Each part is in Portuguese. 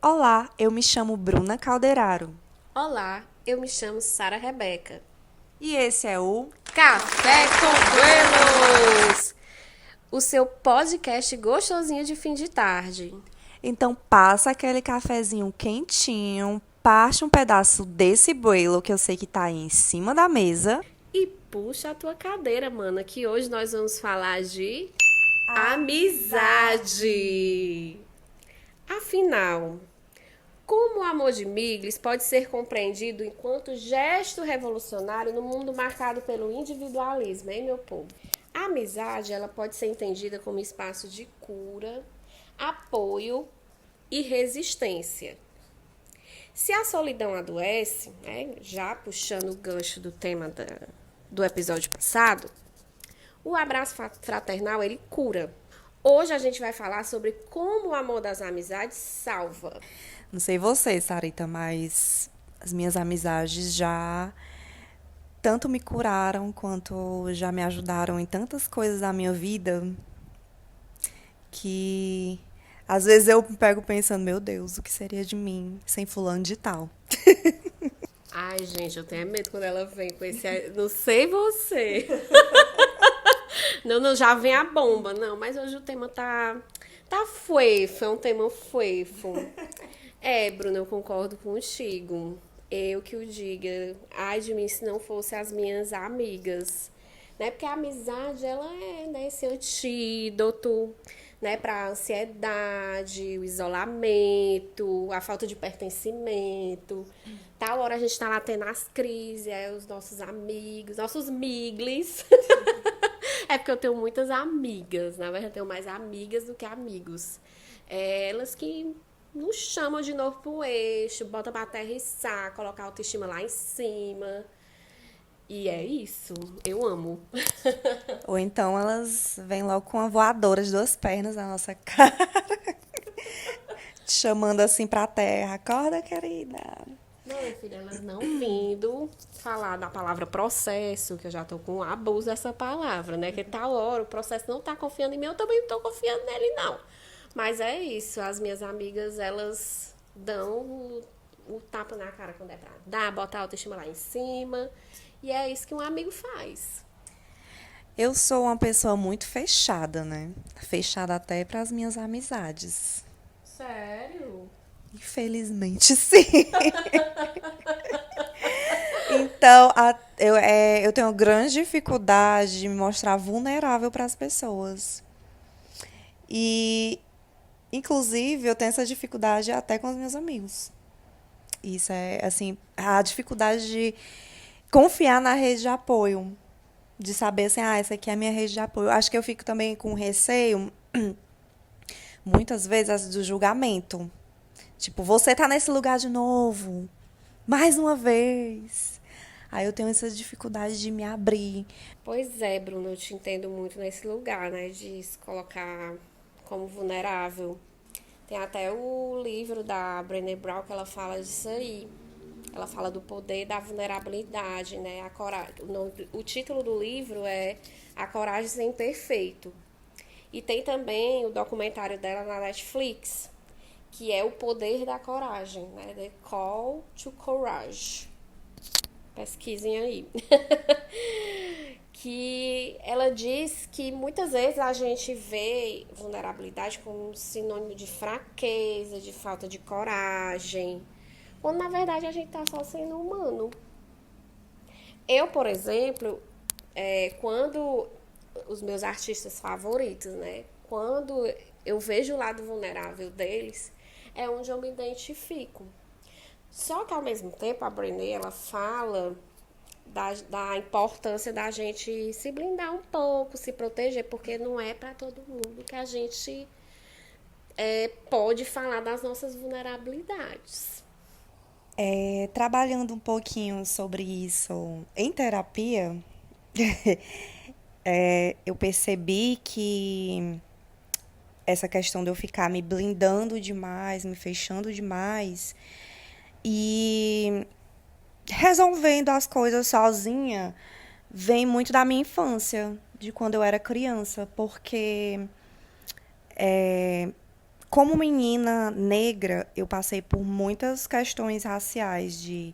Olá, eu me chamo Bruna Calderaro. Olá, eu me chamo Sara Rebeca. E esse é o Café com Buenos! O seu podcast gostosinho de fim de tarde. Então passa aquele cafezinho quentinho, parte um pedaço desse buelo que eu sei que tá aí em cima da mesa. E puxa a tua cadeira, mana, que hoje nós vamos falar de amizade. Afinal, como o amor de Miglis pode ser compreendido enquanto gesto revolucionário no mundo marcado pelo individualismo, hein, meu povo? A amizade, ela pode ser entendida como espaço de cura, apoio e resistência. Se a solidão adoece, né, já puxando o gancho do tema do episódio passado, o abraço fraternal, ele cura. Hoje a gente vai falar sobre como o amor das amizades salva. Não sei você, Sarita, mas as minhas amizades já tanto me curaram quanto já me ajudaram em tantas coisas da minha vida que às vezes eu me pego pensando, meu Deus, o que seria de mim sem fulano de tal? Ai, gente, eu tenho medo quando ela vem com esse... Não sei você. Não, não, já vem a bomba. Não, mas hoje o tema tá fuefo, é um tema fuefo. É, Bruna, eu concordo contigo. Eu que o diga. Ai de mim se não fosse as minhas amigas. Né? Porque a amizade, ela é, né, esse antídoto, né, para ansiedade, o isolamento, a falta de pertencimento. Tal hora a gente tá lá tendo as crises, aí os nossos amigos, nossos miglis. É porque eu tenho muitas amigas, na verdade eu tenho mais amigas do que amigos. É elas que nos chamam de novo pro eixo, botam pra aterrissar, colocar a autoestima lá em cima. E é isso, eu amo. Ou então elas vêm logo com uma voadora de duas pernas na nossa cara, te chamando assim pra terra. Acorda, querida. Não, minha filha, elas não vindo falar da palavra processo, que eu já tô com abuso dessa palavra, né? Que tal hora o processo não tá confiando em mim, eu também não tô confiando nele, não. Mas é isso, as minhas amigas, elas dão o tapa na cara quando é pra dar, botar a autoestima lá em cima. E é isso que um amigo faz. Eu sou uma pessoa muito fechada, né? Fechada até para as minhas amizades. Sério? Infelizmente, sim. Então, eu tenho grande dificuldade de me mostrar vulnerável para as pessoas. E, inclusive, eu tenho essa dificuldade até com os meus amigos. Isso é, assim, a dificuldade de confiar na rede de apoio. De saber assim, essa aqui é a minha rede de apoio. Acho que eu fico também com receio, muitas vezes, do julgamento. Tipo, você tá nesse lugar de novo. Mais uma vez. Aí eu tenho essa dificuldade de me abrir. Pois é, Bruno, eu te entendo muito nesse lugar, né? De se colocar como vulnerável. Tem até o livro da Brené Brown que ela fala disso aí. Ela fala do poder da vulnerabilidade, né? A coragem. O título do livro é A Coragem de Ser Imperfeito. E tem também o documentário dela na Netflix, que é O Poder da Coragem, né? The Call to Courage. Pesquisem aí. Que ela diz que muitas vezes a gente vê vulnerabilidade como sinônimo de fraqueza, de falta de coragem, quando na verdade a gente tá só sendo humano. Eu, por exemplo, quando os meus artistas favoritos, né? Quando eu vejo o lado vulnerável deles, é onde eu me identifico. Só que ao mesmo tempo a Brené ela fala da importância da gente se blindar um pouco, se proteger, porque não é para todo mundo que a gente pode falar das nossas vulnerabilidades. Trabalhando um pouquinho sobre isso em terapia, eu percebi que essa questão de eu ficar me blindando demais, me fechando demais e resolvendo as coisas sozinha vem muito da minha infância, de quando eu era criança, porque como menina negra, eu passei por muitas questões raciais, de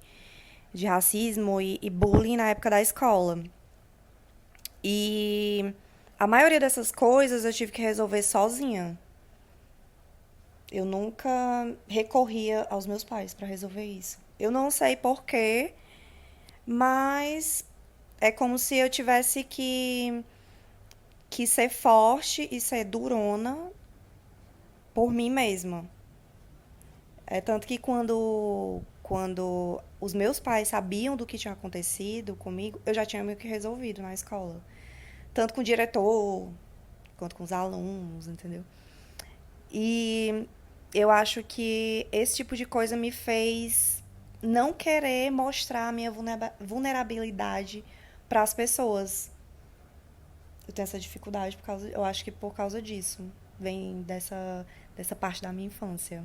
racismo e bullying na época da escola. E a maioria dessas coisas eu tive que resolver sozinha. Eu nunca recorria aos meus pais para resolver isso. Eu não sei porquê, mas é como se eu tivesse que ser forte e ser durona por mim mesma. É tanto que quando os meus pais sabiam do que tinha acontecido comigo, eu já tinha meio que resolvido na escola. Tanto com o diretor, quanto com os alunos, entendeu? E eu acho que esse tipo de coisa me fez não querer mostrar a minha vulnerabilidade para as pessoas. Eu tenho essa dificuldade eu acho que por causa disso. Vem dessa parte da minha infância.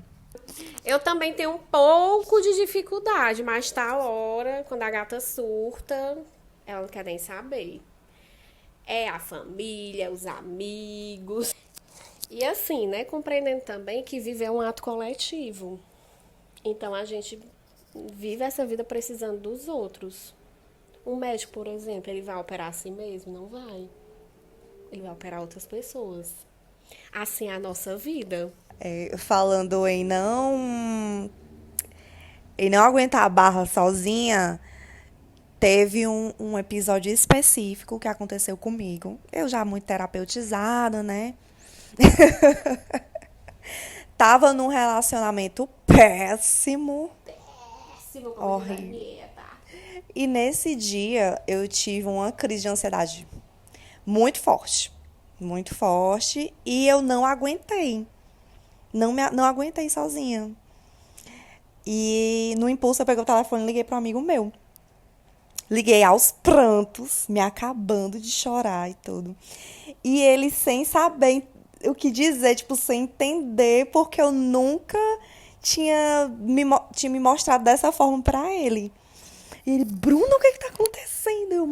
Eu também tenho um pouco de dificuldade, mas tá a hora, quando a gata surta, ela não quer nem saber. É a família, os amigos. E assim, né, compreendendo também que viver é um ato coletivo. Então a gente vive essa vida precisando dos outros. Um médico, por exemplo, ele vai operar a si mesmo? Não vai. Ele vai operar outras pessoas. Assim é a nossa vida. Falando em não aguentar a barra sozinha, teve um episódio específico que aconteceu comigo. Eu já muito terapeutizada, né? Tava num relacionamento péssimo, Péssimo, como diz a horrível. Anitta. E nesse dia eu tive uma crise de ansiedade muito forte. Muito forte. E eu não aguentei. Não aguentei sozinha. E no impulso eu peguei o telefone e liguei para um amigo meu. Liguei aos prantos, me acabando de chorar e tudo. E ele sem saber o que dizer, tipo, sem entender, porque eu nunca tinha me mostrado dessa forma pra ele. E ele, Bruno, o que tá acontecendo?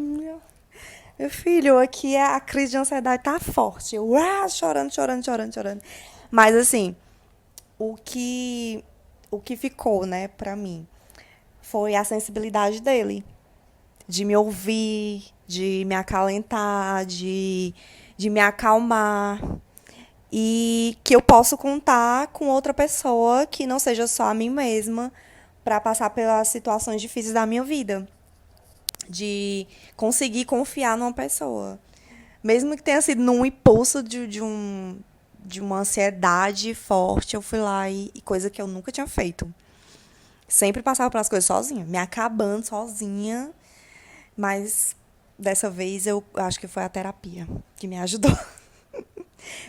Meu filho, aqui a crise de ansiedade tá forte. Eu, chorando, chorando, chorando, chorando. Mas assim, o que, o que ficou, né, pra mim, foi a sensibilidade dele. De me ouvir, de me acalentar, de me acalmar. E que eu posso contar com outra pessoa que não seja só a mim mesma para passar pelas situações difíceis da minha vida. De conseguir confiar numa pessoa. Mesmo que tenha sido num impulso de uma ansiedade forte, eu fui lá e coisa que eu nunca tinha feito. Sempre passava pelas coisas sozinha, me acabando sozinha. Mas dessa vez eu acho que foi a terapia que me ajudou.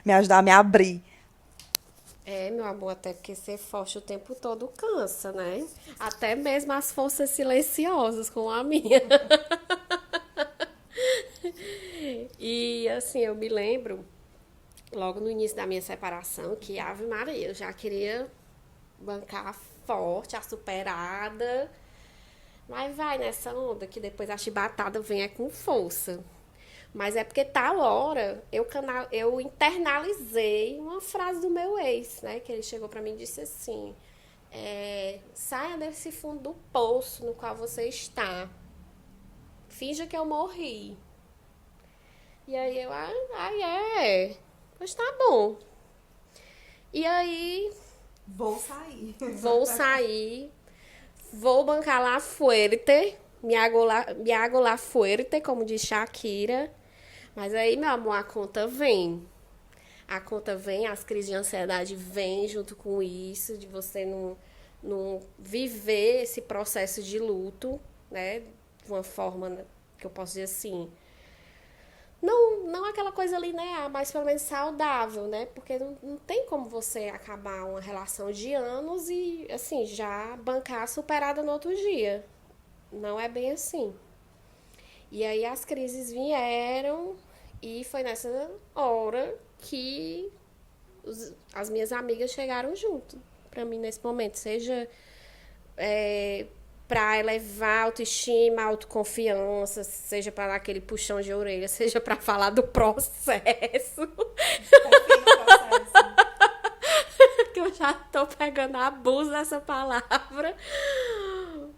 Me ajudou a me abrir. É, meu amor, até porque ser forte o tempo todo cansa, né? Até mesmo as forças silenciosas, como a minha. E assim, eu me lembro, logo no início da minha separação, que Ave Maria, eu já queria bancar forte, a superada. Mas vai nessa onda que depois a chibatada vem com força. Mas é porque tal hora eu internalizei uma frase do meu ex, né? Que ele chegou pra mim e disse assim: saia desse fundo do poço no qual você está. Finja que eu morri. E aí eu, é. Pois tá bom. E aí. Vou sair. Vou bancar la fuerte. Me hago la fuerte, como diz Shakira. Mas aí, meu amor, a conta vem. A conta vem, as crises de ansiedade vêm junto com isso, de você não viver esse processo de luto, né? De uma forma que eu posso dizer assim. Não aquela coisa linear, mas pelo menos saudável, né? Porque não tem como você acabar uma relação de anos e, assim, já bancar superada no outro dia. Não é bem assim. E aí as crises vieram e foi nessa hora que as minhas amigas chegaram junto pra mim nesse momento. Seja pra elevar a autoestima, a autoconfiança, seja pra dar aquele puxão de orelha, seja pra falar do processo. Confia no processo. que eu já tô pegando abuso dessa palavra.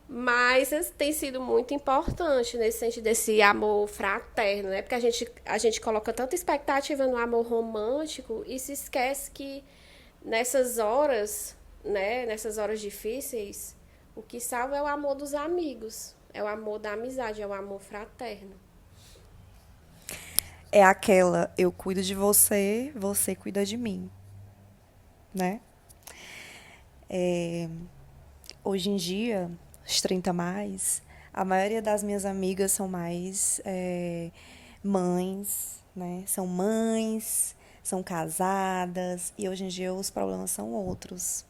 Mas tem sido muito importante nesse sentido desse amor fraterno, né? Porque a gente coloca tanta expectativa no amor romântico e se esquece que nessas horas, né? Nessas horas difíceis, o que salva é o amor dos amigos, é o amor da amizade, é o amor fraterno. É aquela, eu cuido de você, você cuida de mim, né? Hoje em dia, os 30 mais, a maioria das minhas amigas são mais mães, né? São mães, são casadas, e hoje em dia os problemas são outros.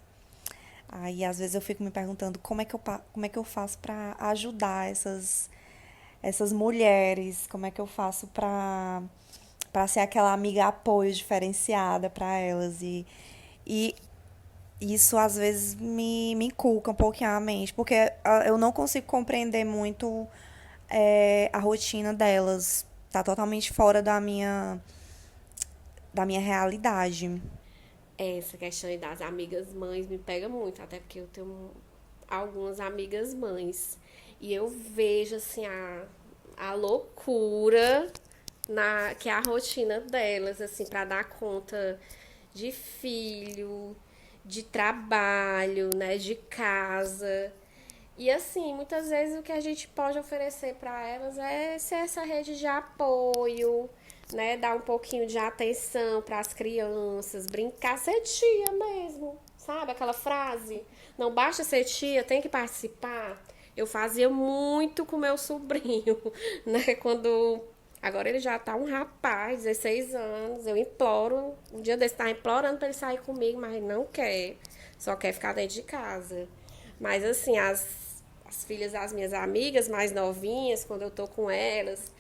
Aí, às vezes, eu fico me perguntando como é que eu faço para ajudar essas mulheres, como é que eu faço para ser aquela amiga apoio diferenciada para elas. E isso às vezes me inculca um pouquinho a mente, porque eu não consigo compreender muito a rotina delas. Tá totalmente fora da minha realidade. Essa questão aí das amigas mães me pega muito, até porque eu tenho algumas amigas mães. E eu vejo, assim, a loucura que é a rotina delas, assim, para dar conta de filho, de trabalho, né, de casa. E assim, muitas vezes o que a gente pode oferecer para elas é ser essa rede de apoio, né? Dar um pouquinho de atenção para as crianças, brincar, ser tia mesmo, sabe? Aquela frase, não basta ser tia, tem que participar. Eu fazia muito com meu sobrinho, né? Agora ele já tá um rapaz, 16 anos. Eu imploro, um dia desse tá implorando para ele sair comigo, mas ele não quer. Só quer ficar dentro de casa. Mas assim, as filhas das minhas amigas mais novinhas, quando eu tô com elas,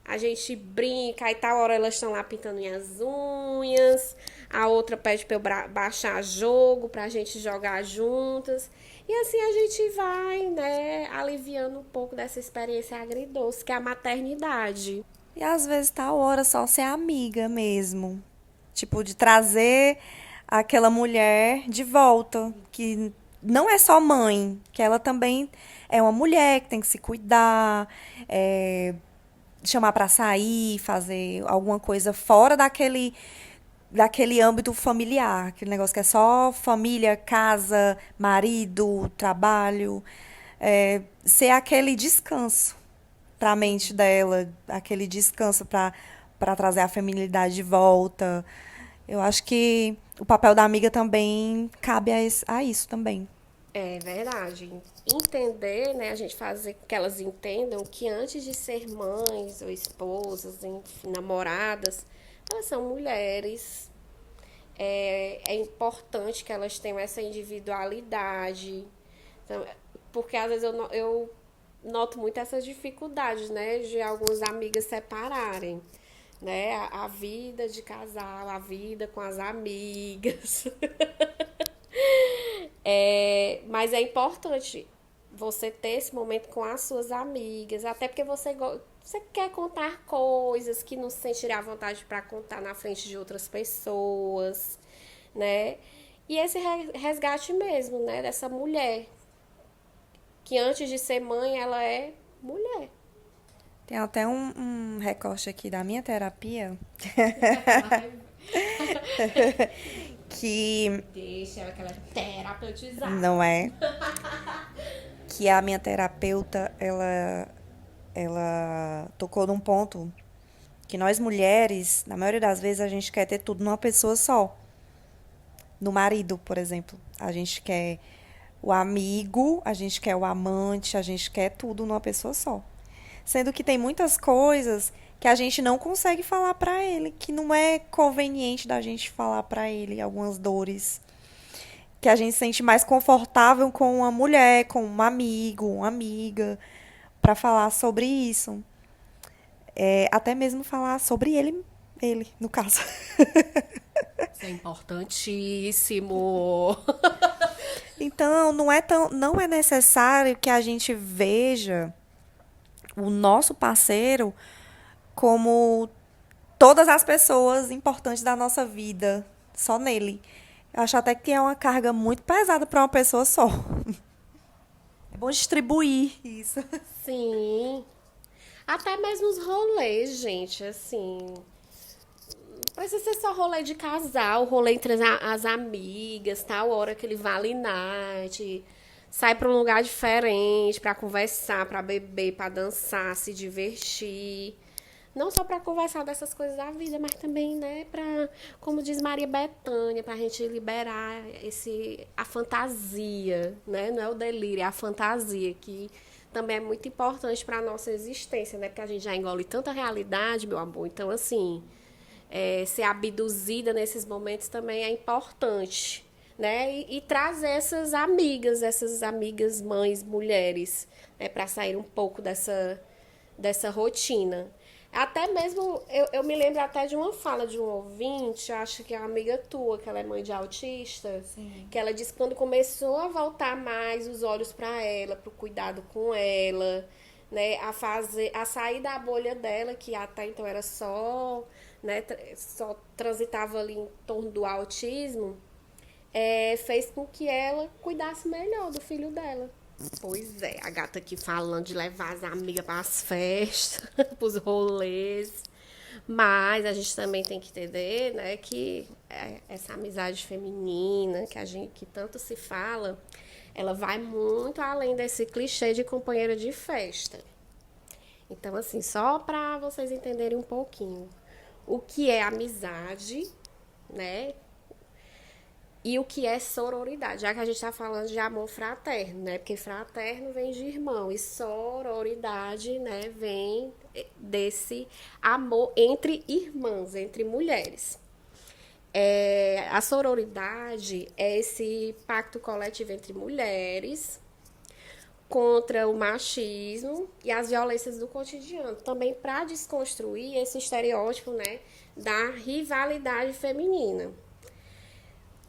a gente brinca, aí tal hora elas estão lá pintando minhas unhas, a outra pede pra eu baixar jogo pra gente jogar juntas. E assim a gente vai, né, aliviando um pouco dessa experiência agridoce, que é a maternidade. E às vezes tá a hora só ser amiga mesmo. Tipo, de trazer aquela mulher de volta, que não é só mãe, que ela também é uma mulher que tem que se cuidar, chamar pra sair, fazer alguma coisa fora daquele âmbito familiar, aquele negócio que é só família, casa, marido, trabalho, ser aquele descanso para a mente dela, aquele descanso para trazer a feminilidade de volta. Eu acho que o papel da amiga também cabe a isso também. É verdade. Entender, né? A gente fazer com que elas entendam que antes de ser mães ou esposas, enfim, namoradas, elas são mulheres. É importante que elas tenham essa individualidade. Então, porque às vezes eu noto muito essas dificuldades, né? De algumas amigas separarem, né? A vida de casal, a vida com as amigas. Mas é importante você ter esse momento com as suas amigas, até porque você quer contar coisas que não se sentirá à vontade para contar na frente de outras pessoas, né? E esse resgate mesmo, né, dessa mulher, que antes de ser mãe, ela é mulher. Tem até um recorte aqui da minha terapia que Deixa aquela terapeutizada. não é que a minha terapeuta ela tocou num ponto que nós mulheres, na maioria das vezes, a gente quer ter tudo numa pessoa só. No marido, por exemplo, a gente quer o amigo, a gente quer o amante, a gente quer tudo numa pessoa só. Sendo que tem muitas coisas que a gente não consegue falar pra ele, que não é conveniente da gente falar pra ele, algumas dores que a gente se sente mais confortável com uma mulher, com um amigo, uma amiga, pra falar sobre isso. Até mesmo falar sobre ele, no caso. Isso é importantíssimo. Então, não é necessário que a gente veja o nosso parceiro como todas as pessoas importantes da nossa vida, só nele. Eu acho até que é uma carga muito pesada para uma pessoa só. É bom distribuir isso. Sim. Até mesmo os rolês, gente, assim. Não precisa ser só rolê de casal, rolê entre as amigas, tal hora aquele vale night. Sai pra um lugar diferente, pra conversar, pra beber, pra dançar, se divertir. Não só pra conversar dessas coisas da vida, mas também, né, pra, como diz Maria Bethânia, pra gente liberar a fantasia, né? Não é o delírio, é a fantasia, que também é muito importante pra nossa existência, né? Porque a gente já engole tanta realidade, meu amor. Então, assim, ser abduzida nesses momentos também é importante, né? E trazer essas amigas, mães, mulheres, né, para sair um pouco dessa rotina. Até mesmo, eu me lembro até de uma fala de um ouvinte, acho que é uma amiga tua, que ela é mãe de autista, Sim. que ela disse que quando começou a voltar mais os olhos para ela, para o cuidado com ela, né, a sair da bolha dela, que até então era só, né, só transitava ali em torno do autismo, fez com que ela cuidasse melhor do filho dela. Pois é, a gata aqui falando de levar as amigas para as festas, para os rolês. Mas a gente também tem que entender, né, que essa amizade feminina que tanto se fala, ela vai muito além desse clichê de companheira de festa. Então, assim, só para vocês entenderem um pouquinho o que é amizade, né? E o que é sororidade, já que a gente está falando de amor fraterno, né? Porque fraterno vem de irmão e sororidade, né, vem desse amor entre irmãs, entre mulheres. A sororidade é esse pacto coletivo entre mulheres contra o machismo e as violências do cotidiano. Também para desconstruir esse estereótipo, né, da rivalidade feminina.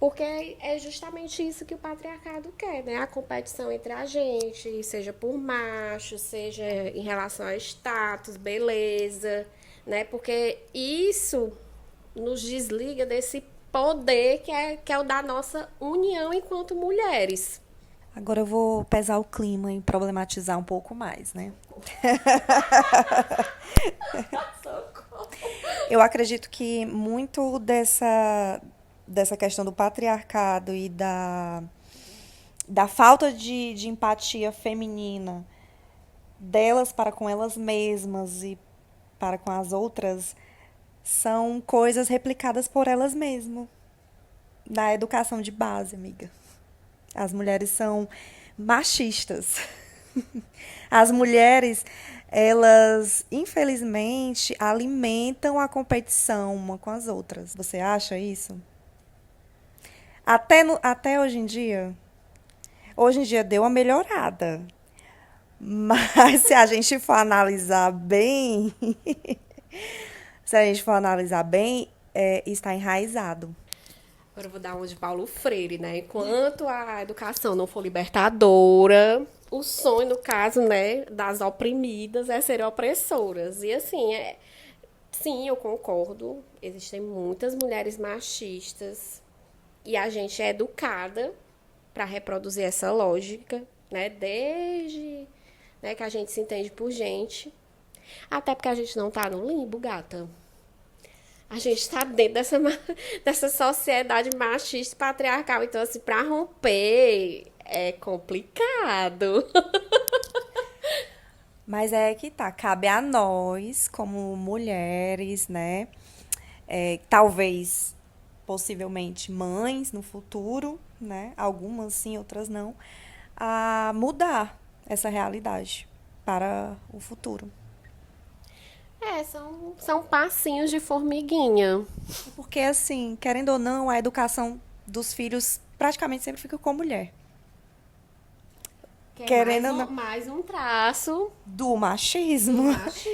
Porque é justamente isso que o patriarcado quer, né? A competição entre a gente, seja por macho, seja em relação a status, beleza, né? Porque isso nos desliga desse poder que é o da nossa união enquanto mulheres. Agora eu vou pesar o clima e problematizar um pouco mais, né? Eu acredito que muito dessa questão do patriarcado e da falta de empatia feminina delas para com elas mesmas e para com as outras são coisas replicadas por elas mesmas, da educação de base, amiga. As mulheres são machistas. As mulheres, elas, infelizmente, alimentam a competição uma com as outras. Você acha isso? Até hoje em dia. Hoje em dia deu uma melhorada. Mas se a gente for analisar bem, se a gente for analisar bem, está enraizado. Agora eu vou dar uma de Paulo Freire, né? Enquanto a educação não for libertadora, o sonho, no caso, né, das oprimidas é serem opressoras. E assim, sim, eu concordo. Existem muitas mulheres machistas e a gente é educada para reproduzir essa lógica, né? Desde, né, que a gente se entende por gente. Até porque a gente não tá no limbo, gata. A gente está dentro dessa sociedade machista e patriarcal. Então, assim, para romper é complicado. Mas é que tá, cabe a nós, como mulheres, né? Talvez, possivelmente, mães no futuro, né? Algumas sim, outras não, a mudar essa realidade para o futuro. São passinhos de formiguinha. Porque, assim, querendo ou não, a educação dos filhos praticamente sempre fica com a mulher. Que é Querendo ou não, mais um traço do do machismo.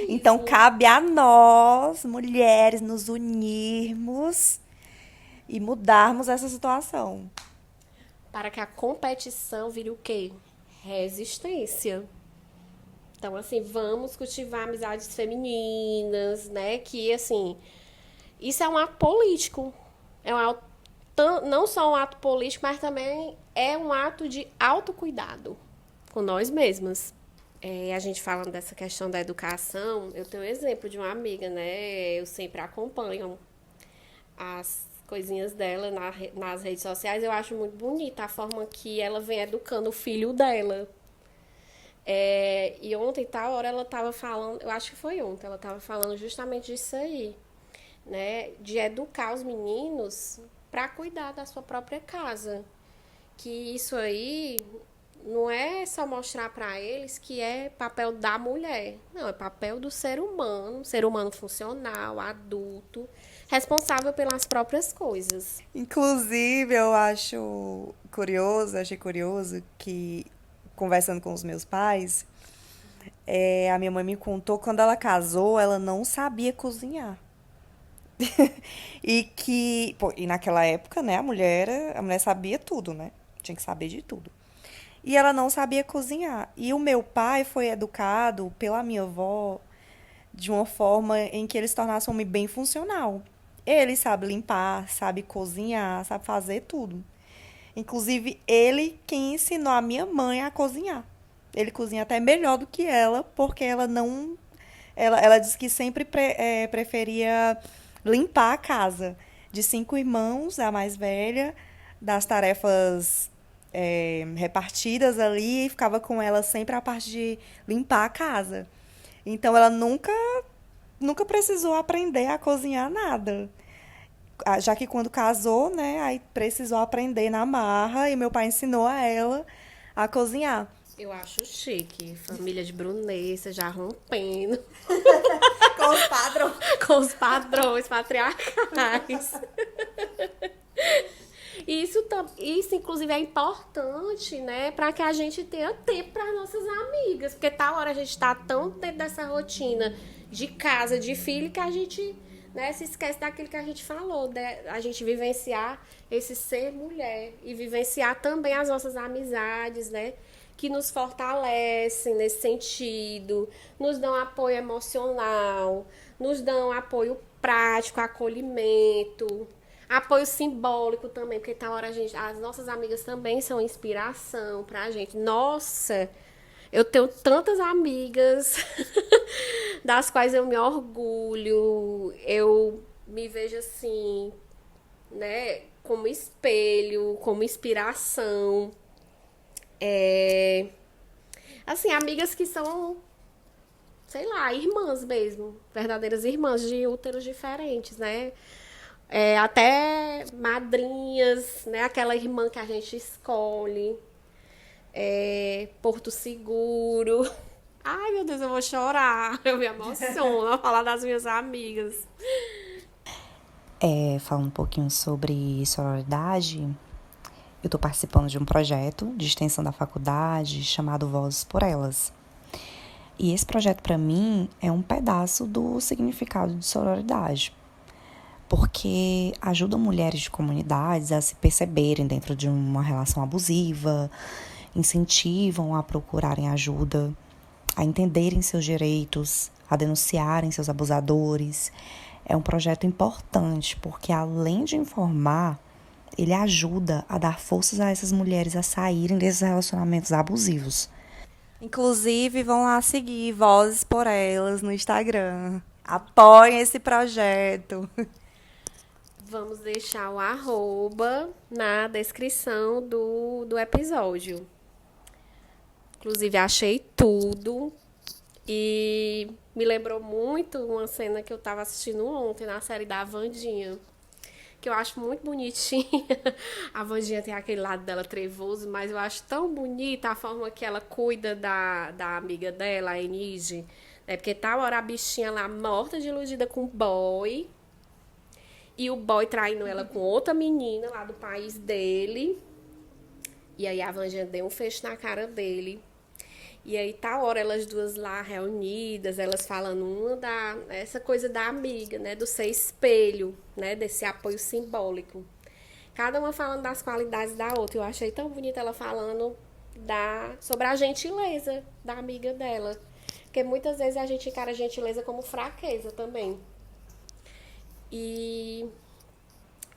Então, machismo. cabe a nós, mulheres, nos unirmos e mudarmos essa situação. Para que a competição vire o quê? Resistência. Então, assim, vamos cultivar amizades femininas, né? Que, assim, isso é um ato político. É um não só um ato político, mas também é um ato de autocuidado com nós mesmas. A gente falando dessa questão da educação, eu tenho um exemplo de uma amiga, né? Eu sempre acompanho as coisinhas dela nas redes sociais. Eu acho muito bonita a forma que ela vem educando o filho dela. E ontem, tal hora, ela estava falando, eu acho que foi ontem, ela estava falando justamente disso aí, né? De educar os meninos para cuidar da sua própria casa. Que isso aí não é só mostrar para eles que é papel da mulher. Não, é papel do ser humano funcional, adulto, responsável pelas próprias coisas. Inclusive, eu achei curioso que, conversando com os meus pais, a minha mãe me contou que quando ela casou, ela não sabia cozinhar. E naquela época, né, a mulher sabia tudo, né? Tinha que saber de tudo. E ela não sabia cozinhar. E o meu pai foi educado pela minha avó de uma forma em que ele se tornasse um homem bem funcional. Ele sabe limpar, sabe cozinhar, sabe fazer tudo. Inclusive, ele quem ensinou a minha mãe a cozinhar. Ele cozinha até melhor do que ela, porque ela não. Ela disse que sempre preferia limpar a casa. De 5 irmãos, a mais velha, das tarefas repartidas ali, e ficava com ela sempre a parte de limpar a casa. Então ela nunca precisou aprender a cozinhar nada. Já que quando casou, né, aí precisou aprender na marra e meu pai ensinou a ela a cozinhar. Eu acho chique, família de Brunessa já rompendo Com os padrões. com os padrões patriarcais. Isso, inclusive, é importante, né? Para que a gente tenha tempo para nossas amigas. Porque tal hora a gente tá tão dentro dessa rotina de casa, de filho, que a gente, né, se esquece daquilo que a gente falou, né? A gente vivenciar esse ser mulher e vivenciar também as nossas amizades, né? Que nos fortalecem nesse sentido, nos dão apoio emocional, nos dão apoio prático, acolhimento, apoio simbólico também, porque tal hora as nossas amigas também são inspiração pra gente. Nossa, eu tenho tantas amigas das quais eu me orgulho, eu me vejo assim, né, como espelho, como inspiração. Assim, amigas que são, sei lá, irmãs mesmo, verdadeiras irmãs de úteros diferentes, né? Até madrinhas, né? Aquela irmã que a gente escolhe, Porto Seguro. Ai, meu Deus, eu vou chorar, eu me emociono ao falar das minhas amigas. Falando um pouquinho sobre sororidade, eu estou participando de um projeto de extensão da faculdade chamado Vozes por Elas. E esse projeto, para mim, é um pedaço do significado de sororidade, porque ajuda mulheres de comunidades a se perceberem dentro de uma relação abusiva, incentivam a procurarem ajuda, a entenderem seus direitos, a denunciarem seus abusadores. É um projeto importante, porque além de informar, ele ajuda a dar forças a essas mulheres a saírem desses relacionamentos abusivos. Inclusive, vão lá seguir Vozes por Elas no Instagram. Apoiem esse projeto. Vamos deixar o arroba na descrição do episódio. Inclusive, achei tudo e me lembrou muito uma cena que eu estava assistindo ontem na série da Wandinha, que eu acho muito bonitinha. A Wandinha tem aquele lado dela trevoso, mas eu acho tão bonita a forma que ela cuida da amiga dela, a Enide. Né? Porque tal hora a bichinha lá morta de iludida com o boy, e o boy traindo ela com outra menina lá do país dele. E aí a Wandinha deu um fecho na cara dele. E aí tá hora elas duas lá reunidas, elas falando essa coisa da amiga, né, do ser espelho, né, desse apoio simbólico. Cada uma falando das qualidades da outra. Eu achei tão bonita ela falando sobre a gentileza da amiga dela. Porque muitas vezes a gente encara a gentileza como fraqueza também. E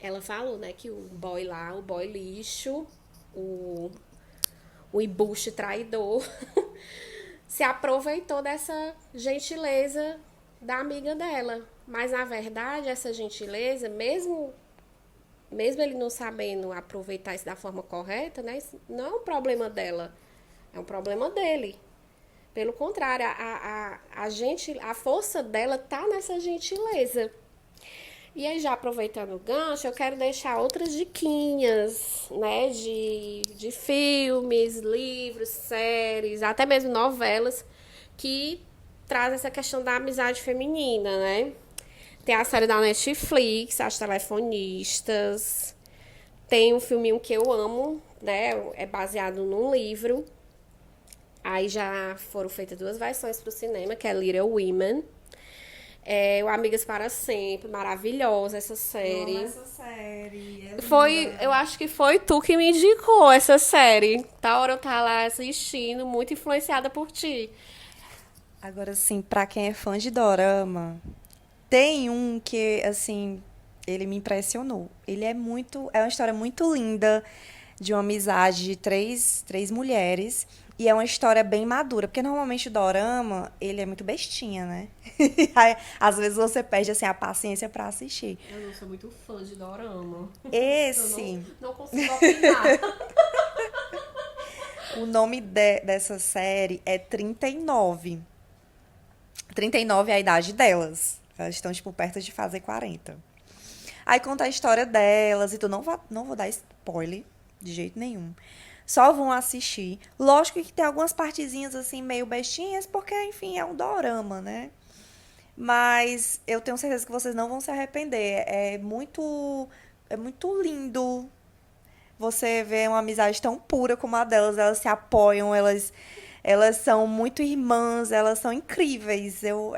ela falou, né, que o boy lá, o boy lixo, o, o embuste traidor, se aproveitou dessa gentileza da amiga dela. Mas, na verdade, essa gentileza, mesmo ele não sabendo aproveitar isso da forma correta, né, isso não é um problema dela, é um problema dele. Pelo contrário, a força dela tá nessa gentileza. E aí, já aproveitando o gancho, eu quero deixar outras diquinhas, né, de filmes, livros, séries, até mesmo novelas, que trazem essa questão da amizade feminina, né? Tem a série da Netflix, As Telefonistas. Tem um filminho que eu amo, né? É baseado num livro. Aí já foram feitas 2 versões pro cinema, que é Little Women. O Amigas para Sempre, maravilhosa essa Eu série. amo essa série. Eu acho que foi tu que me indicou essa série. Tá hora eu tá lá assistindo, muito influenciada por ti. Agora, assim, pra quem é fã de dorama, tem um que, assim, ele me impressionou. Ele é uma história muito linda de uma amizade de três mulheres. E é uma história bem madura, porque normalmente o dorama, ele é muito bestinha, né? Aí, às vezes você perde, assim, a paciência pra assistir. Eu não sou muito fã de dorama. Esse, Não consigo opinar. o nome dessa série é 39. 39 é a idade delas. Elas estão, tipo, perto de fazer 40. Aí conta a história delas e tu não vou dar spoiler de jeito nenhum. Só vão assistir. Lógico que tem algumas partezinhas assim meio bestinhas, porque, enfim, é um dorama, né? Mas eu tenho certeza que vocês não vão se arrepender. É muito lindo você ver uma amizade tão pura como a delas. Elas se apoiam, elas são muito irmãs, elas são incríveis. Eu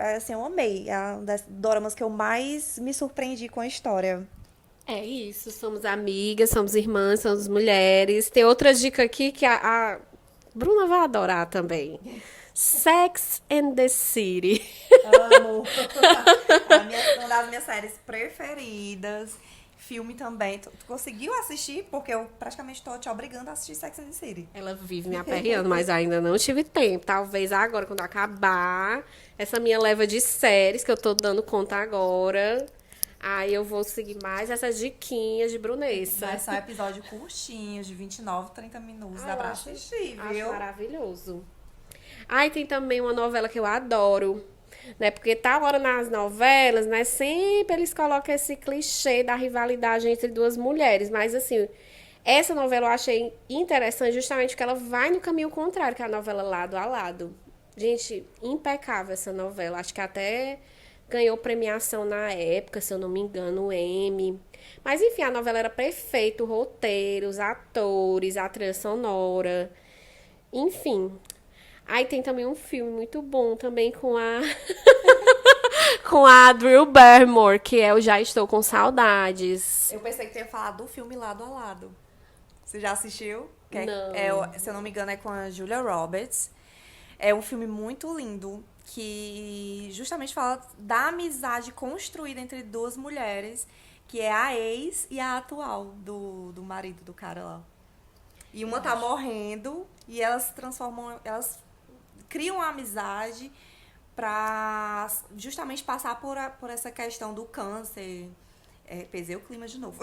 amei. É uma das doramas que eu mais me surpreendi com a história. É isso, somos amigas, somos irmãs, somos mulheres. Tem outra dica aqui que a Bruna vai adorar também. Sex and the City. Amo. Uma das minhas séries preferidas. Filme também. Tu conseguiu assistir? Porque eu praticamente tô te obrigando a assistir Sex and the City. Ela vive me aperreando, mas ainda não tive tempo. Talvez agora, quando acabar essa minha leva de séries, que eu tô dando conta agora, aí eu vou seguir mais essas diquinhas de Brunessa. Mas são episódios curtinhos, de 29, 30 minutos. Dá pra assistir, Acho viu? maravilhoso. Aí tem também uma novela que eu adoro, né? Porque tá agora nas novelas, né? Sempre eles colocam esse clichê da rivalidade entre 2 mulheres. Mas, assim, essa novela eu achei interessante justamente porque ela vai no caminho contrário, que é a novela Lado a Lado. Gente, impecável essa novela. Acho que até ganhou premiação na época, se eu não me engano, o Emmy. Mas, enfim, a novela era perfeita, o roteiro, os atores, a trilha sonora. Enfim. Aí tem também um filme muito bom também com a com a Drew Barrymore, que é o Já Estou com Saudades. Eu pensei que tu ia falar do filme Lado a Lado. Você já assistiu? Não. Se eu não me engano, é com a Julia Roberts. É um filme muito lindo que justamente fala da amizade construída entre 2 mulheres, que é a ex e a atual do marido do cara lá. E uma tá morrendo e elas criam uma amizade pra justamente passar por essa questão do câncer. Pesei o clima de novo.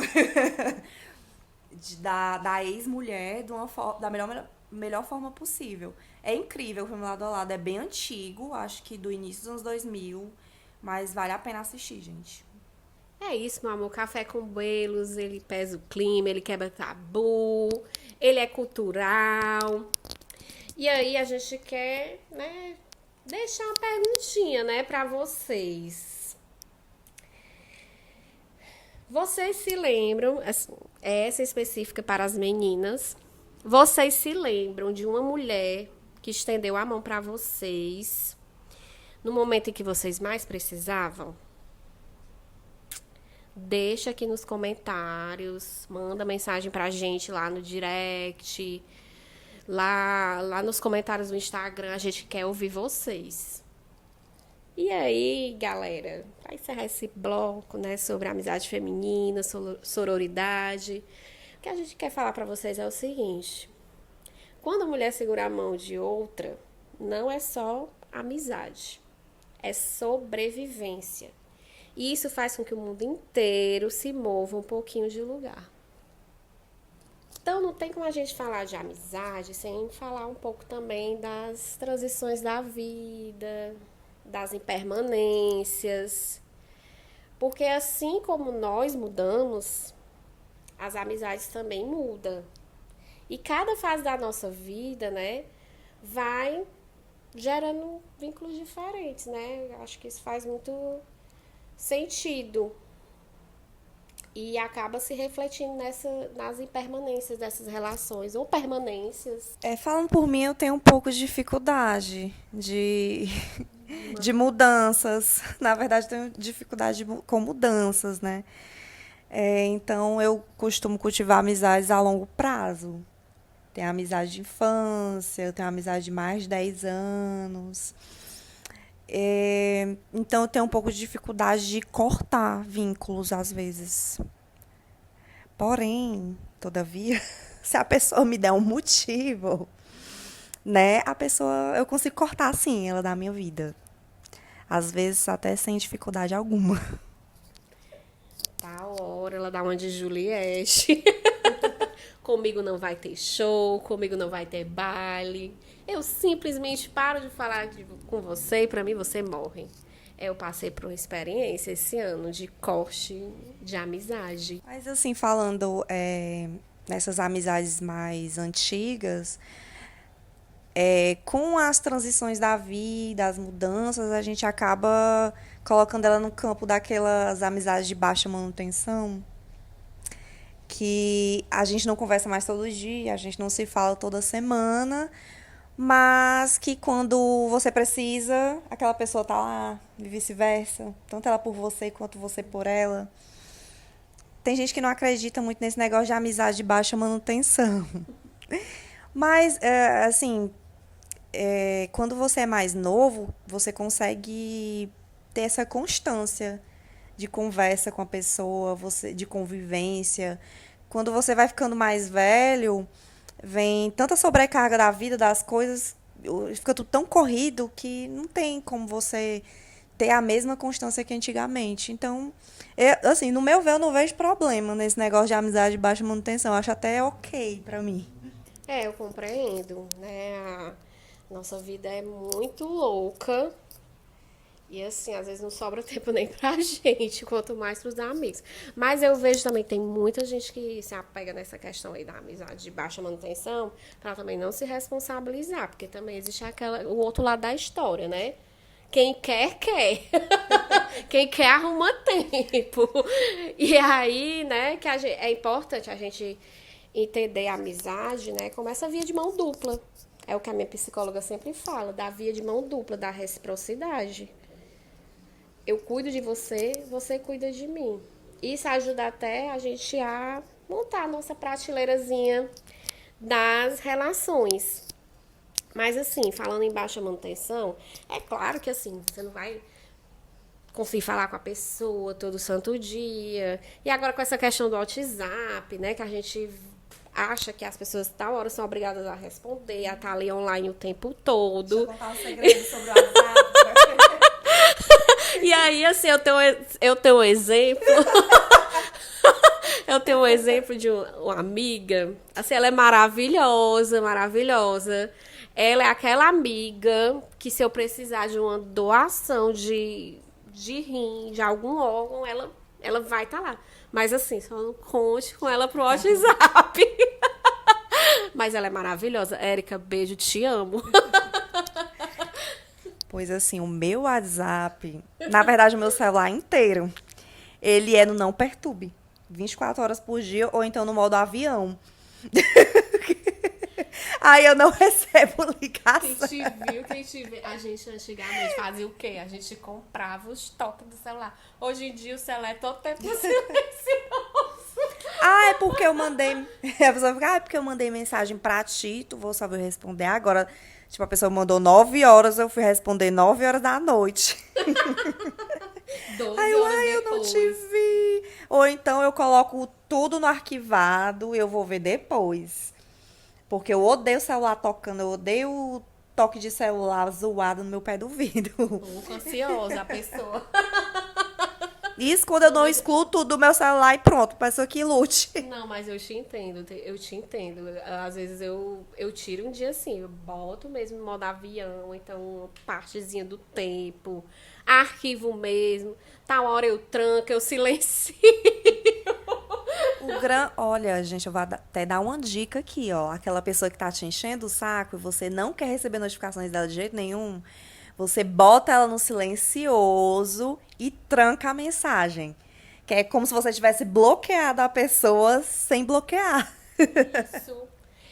Da ex-mulher da melhor forma possível. É incrível o filme Lado a Lado. É bem antigo, acho que do início dos anos 2000. Mas vale a pena assistir, gente. É isso, meu amor. Café com Buelos, ele pesa o clima, ele quebra tabu, ele é cultural. E aí a gente quer, né, deixar uma perguntinha, né, pra vocês. Vocês se lembram, essa específica para as meninas, vocês se lembram de uma mulher que estendeu a mão pra vocês no momento em que vocês mais precisavam? Deixa aqui nos comentários, manda mensagem pra gente lá no direct, lá nos comentários do Instagram, a gente quer ouvir vocês. E aí, galera, para encerrar esse bloco, né, sobre a amizade feminina, sororidade, o que a gente quer falar para vocês é o seguinte: quando a mulher segura a mão de outra, não é só amizade, é sobrevivência. E isso faz com que o mundo inteiro se mova um pouquinho de lugar. Então, não tem como a gente falar de amizade sem falar um pouco também das transições da vida, das impermanências. Porque assim como nós mudamos, as amizades também mudam. E cada fase da nossa vida, né, vai gerando vínculos diferentes, né? Eu acho que isso faz muito sentido. E acaba se refletindo nas impermanências dessas relações, ou permanências. Falando por mim, eu tenho um pouco de dificuldade de mudanças. Na verdade, tenho dificuldade com mudanças, né? Então, eu costumo cultivar amizades a longo prazo. Tenho amizade de infância, eu tenho amizade de mais de 10 anos. Então, eu tenho um pouco de dificuldade de cortar vínculos, às vezes. Porém, todavia, se a pessoa me der um motivo, né, eu consigo cortar, sim, ela da minha vida. Às vezes, até sem dificuldade alguma. Tá hora, ela dá uma de Juliette. Comigo não vai ter show, comigo não vai ter baile. Eu simplesmente paro de falar com você e pra mim você morre. Eu passei por uma experiência esse ano de corte de amizade. Mas, assim, falando nessas amizades mais antigas, com as transições da vida, as mudanças, a gente acaba colocando ela no campo daquelas amizades de baixa manutenção, que a gente não conversa mais todo dia, a gente não se fala toda semana, mas que quando você precisa, aquela pessoa tá lá, e vice-versa, tanto ela por você quanto você por ela. Tem gente que não acredita muito nesse negócio de amizade de baixa manutenção. Mas, assim, quando você é mais novo, você consegue ter essa constância de conversa com a pessoa, de convivência. Quando você vai ficando mais velho, vem tanta sobrecarga da vida, das coisas, fica tudo tão corrido que não tem como você ter a mesma constância que antigamente. Então, assim, no meu ver, eu não vejo problema nesse negócio de amizade de baixa manutenção. Eu acho até ok pra mim. Eu compreendo, né? A nossa vida é muito louca. E assim, às vezes não sobra tempo nem pra gente, quanto mais pros amigos. Mas eu vejo também que tem muita gente que se apega nessa questão aí da amizade de baixa manutenção, pra também não se responsabilizar, porque também existe o outro lado da história, né? Quem quer, quer. Quem quer, arruma tempo. E aí, né, que é importante a gente entender a amizade, né, como essa via de mão dupla. É o que a minha psicóloga sempre fala, da via de mão dupla, da reciprocidade. Eu cuido de você, você cuida de mim. Isso ajuda até a gente a montar a nossa prateleirazinha das relações. Mas assim, falando em baixa manutenção, é claro que assim, você não vai conseguir falar com a pessoa todo santo dia. E agora com essa questão do WhatsApp, né, que a gente acha que as pessoas tal hora são obrigadas a responder, a estar ali online o tempo todo. Deixa eu contar um segredo sobre o WhatsApp. E aí, assim, eu tenho um exemplo. Eu tenho um exemplo de uma amiga. Assim, ela é maravilhosa, maravilhosa. Ela é aquela amiga que, se eu precisar de uma doação de rim, de algum órgão, ela vai estar lá. Mas assim, só não conte com ela pro WhatsApp. Mas ela é maravilhosa. Érica, beijo, te amo. Pois assim, o meu WhatsApp, na verdade o meu celular inteiro, ele é no não perturbe. 24 horas por dia, ou então no modo avião. Aí eu não recebo ligação. Quem te viu, a gente antigamente fazia o quê? A gente comprava os toques do celular. Hoje em dia o celular é todo tempo silencioso. Ah, é porque eu mandei. A pessoa fica, ah, é porque eu mandei mensagem pra ti, tu vou só vir responder agora. Tipo, a pessoa mandou 9 horas, eu fui responder 9 horas da noite. 12 Aí eu, horas ai, eu não te depois. vi. Ou então eu coloco tudo no arquivado e eu vou ver depois. Porque eu odeio o celular tocando, eu odeio o toque de celular zoado no meu pé do vidro. Pouco ansiosa a pessoa. Isso quando eu Não, não mas excluo tudo do meu celular e pronto, pessoa que lute. Não, mas eu te entendo, eu te entendo. Às vezes eu tiro um dia assim, eu boto mesmo no modo avião, então uma partezinha do tempo, arquivo mesmo, tal hora eu tranco, eu silencio. Olha, gente, eu vou até dar uma dica aqui, ó. Aquela pessoa que tá te enchendo o saco e você não quer receber notificações dela de jeito nenhum, você bota ela no silencioso e tranca a mensagem. Que é como se você tivesse bloqueado a pessoa sem bloquear. Isso.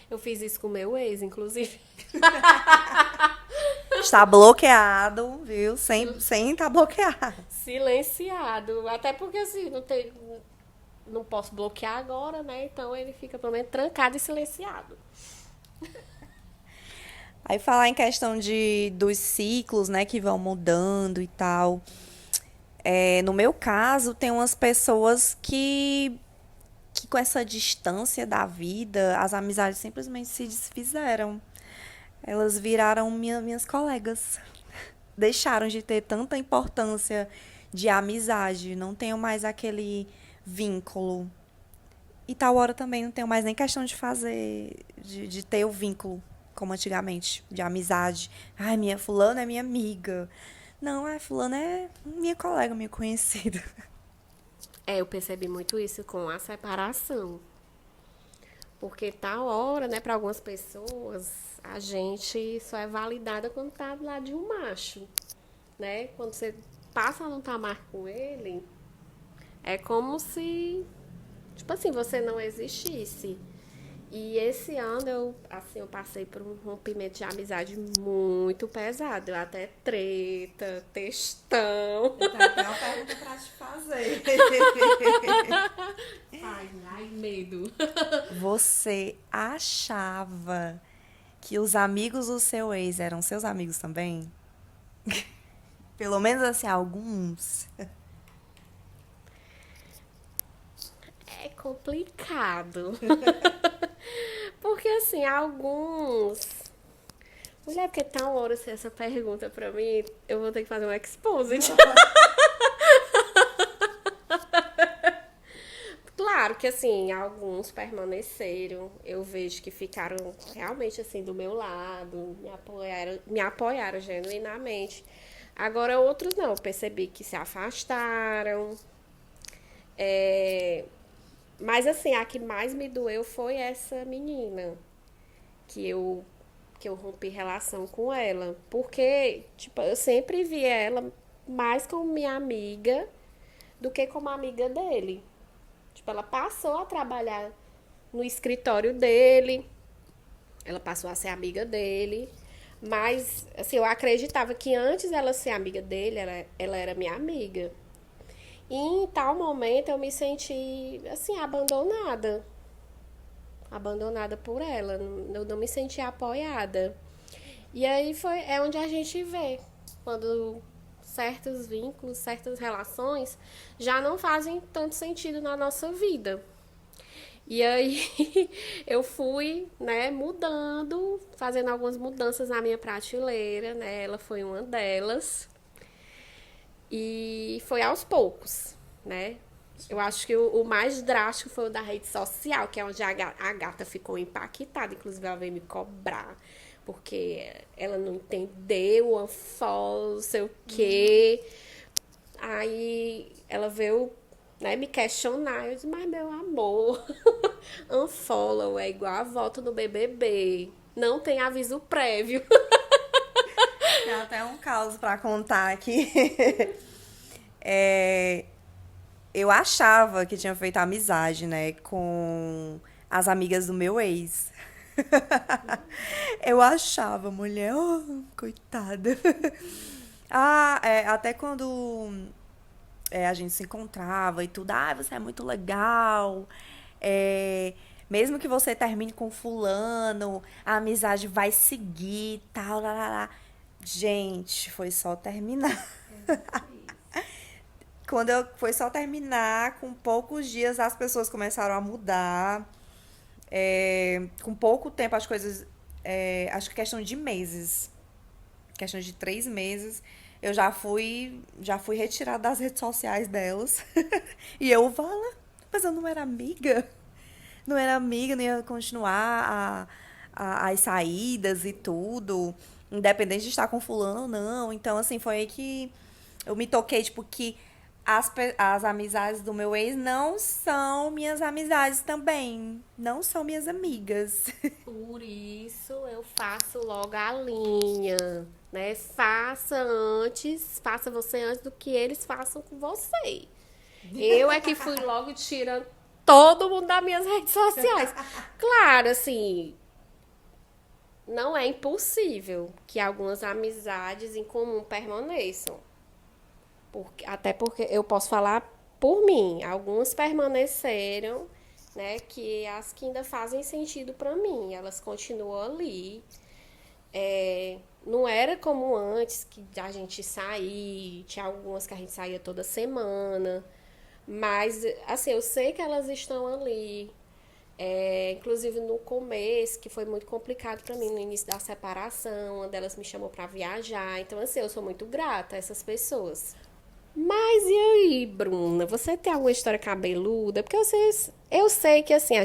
Eu fiz isso com o meu ex, inclusive. Está bloqueado, viu? Sem estar bloqueado. Silenciado. Até porque assim, não posso bloquear agora, né? Então ele fica pelo menos trancado e silenciado. Aí falar em questão dos ciclos, né, que vão mudando e tal. É, no meu caso, tem umas pessoas que com essa distância da vida, as amizades simplesmente se desfizeram. Elas viraram minhas colegas. Deixaram de ter tanta importância de amizade. Não tenho mais aquele vínculo. E tal hora também não tenho mais nem questão de fazer, de ter o vínculo, como antigamente, de amizade. Ai, minha fulana é minha amiga. Não, fulana é minha colega, minha conhecida. É, eu percebi muito isso com a separação. Porque tal hora, né, para algumas pessoas, a gente só é validada quando tá do lado de um macho, né? Quando você passa a não estar mais com ele, é como se, tipo assim, você não existisse. E esse ano eu passei por um rompimento de amizade muito pesado. Eu até treta, textão. Eu tenho até uma pergunta pra te fazer. Ai, medo. Você achava que os amigos do seu ex eram seus amigos também? Pelo menos assim, alguns. É complicado. Porque assim, alguns. Mulher, porque tal hora se essa pergunta pra mim, eu vou ter que fazer um exposit. Claro que assim, alguns permaneceram. Eu vejo que ficaram realmente assim do meu lado, me apoiaram genuinamente. Agora outros não, eu percebi que se afastaram. É, mas assim, a que mais me doeu foi essa menina que eu que eu rompi relação com ela, porque tipo, eu sempre vi ela mais como minha amiga do que como amiga dele. Tipo, ela passou a trabalhar no escritório dele, ela passou a ser amiga dele, mas assim, eu acreditava que antes dela ser amiga dele, ela era minha amiga. E em tal momento eu me senti assim abandonada por ela, eu não me senti apoiada. E aí é onde a gente vê quando certos vínculos, certas relações já não fazem tanto sentido na nossa vida. E aí eu fui, né, mudando, fazendo algumas mudanças na minha prateleira, né? Ela foi uma delas. E foi aos poucos, né? Eu acho que o mais drástico foi o da rede social, que é onde a gata ficou impactada. Inclusive, ela veio me cobrar, porque ela não entendeu o unfollow, não sei o quê. Aí ela veio, né, me questionar. Eu disse, mas meu amor, unfollow é igual a volta no BBB. Não tem aviso prévio. Tem até um caos pra contar aqui. É, eu achava que tinha feito amizade, né, com as amigas do meu ex. Eu achava, mulher, oh, coitada. Até quando a gente se encontrava e tudo, você é muito legal. Mesmo que você termine com fulano, a amizade vai seguir, tal, lá, lá, lá. Gente, foi só terminar. Foi só terminar, com poucos dias as pessoas começaram a mudar. Com pouco tempo as coisas, acho que questão de meses, questão de 3 meses, eu já fui retirada das redes sociais delas. E eu falo, mas eu não era amiga. Não era amiga, não ia continuar as saídas e tudo, independente de estar com fulano ou não. Então, assim, foi aí que eu me toquei, tipo, que as amizades do meu ex não são minhas amizades também. Não são minhas amigas. Por isso eu faço logo a linha, né? Faça você antes do que eles façam com você. Eu é que fui logo tirando todo mundo das minhas redes sociais. Claro, assim, não é impossível que algumas amizades em comum permaneçam. Até porque eu posso falar por mim, algumas permaneceram, né, que as que ainda fazem sentido para mim, elas continuam ali. Não era como antes, que a gente saía, tinha algumas que a gente saía toda semana, mas, assim, eu sei que elas estão ali. Inclusive no começo, que foi muito complicado para mim, no início da separação, uma delas me chamou para viajar, então, assim, eu sou muito grata a essas pessoas. Mas e aí, Bruna? Você tem alguma história cabeluda? Porque eu sei que, assim,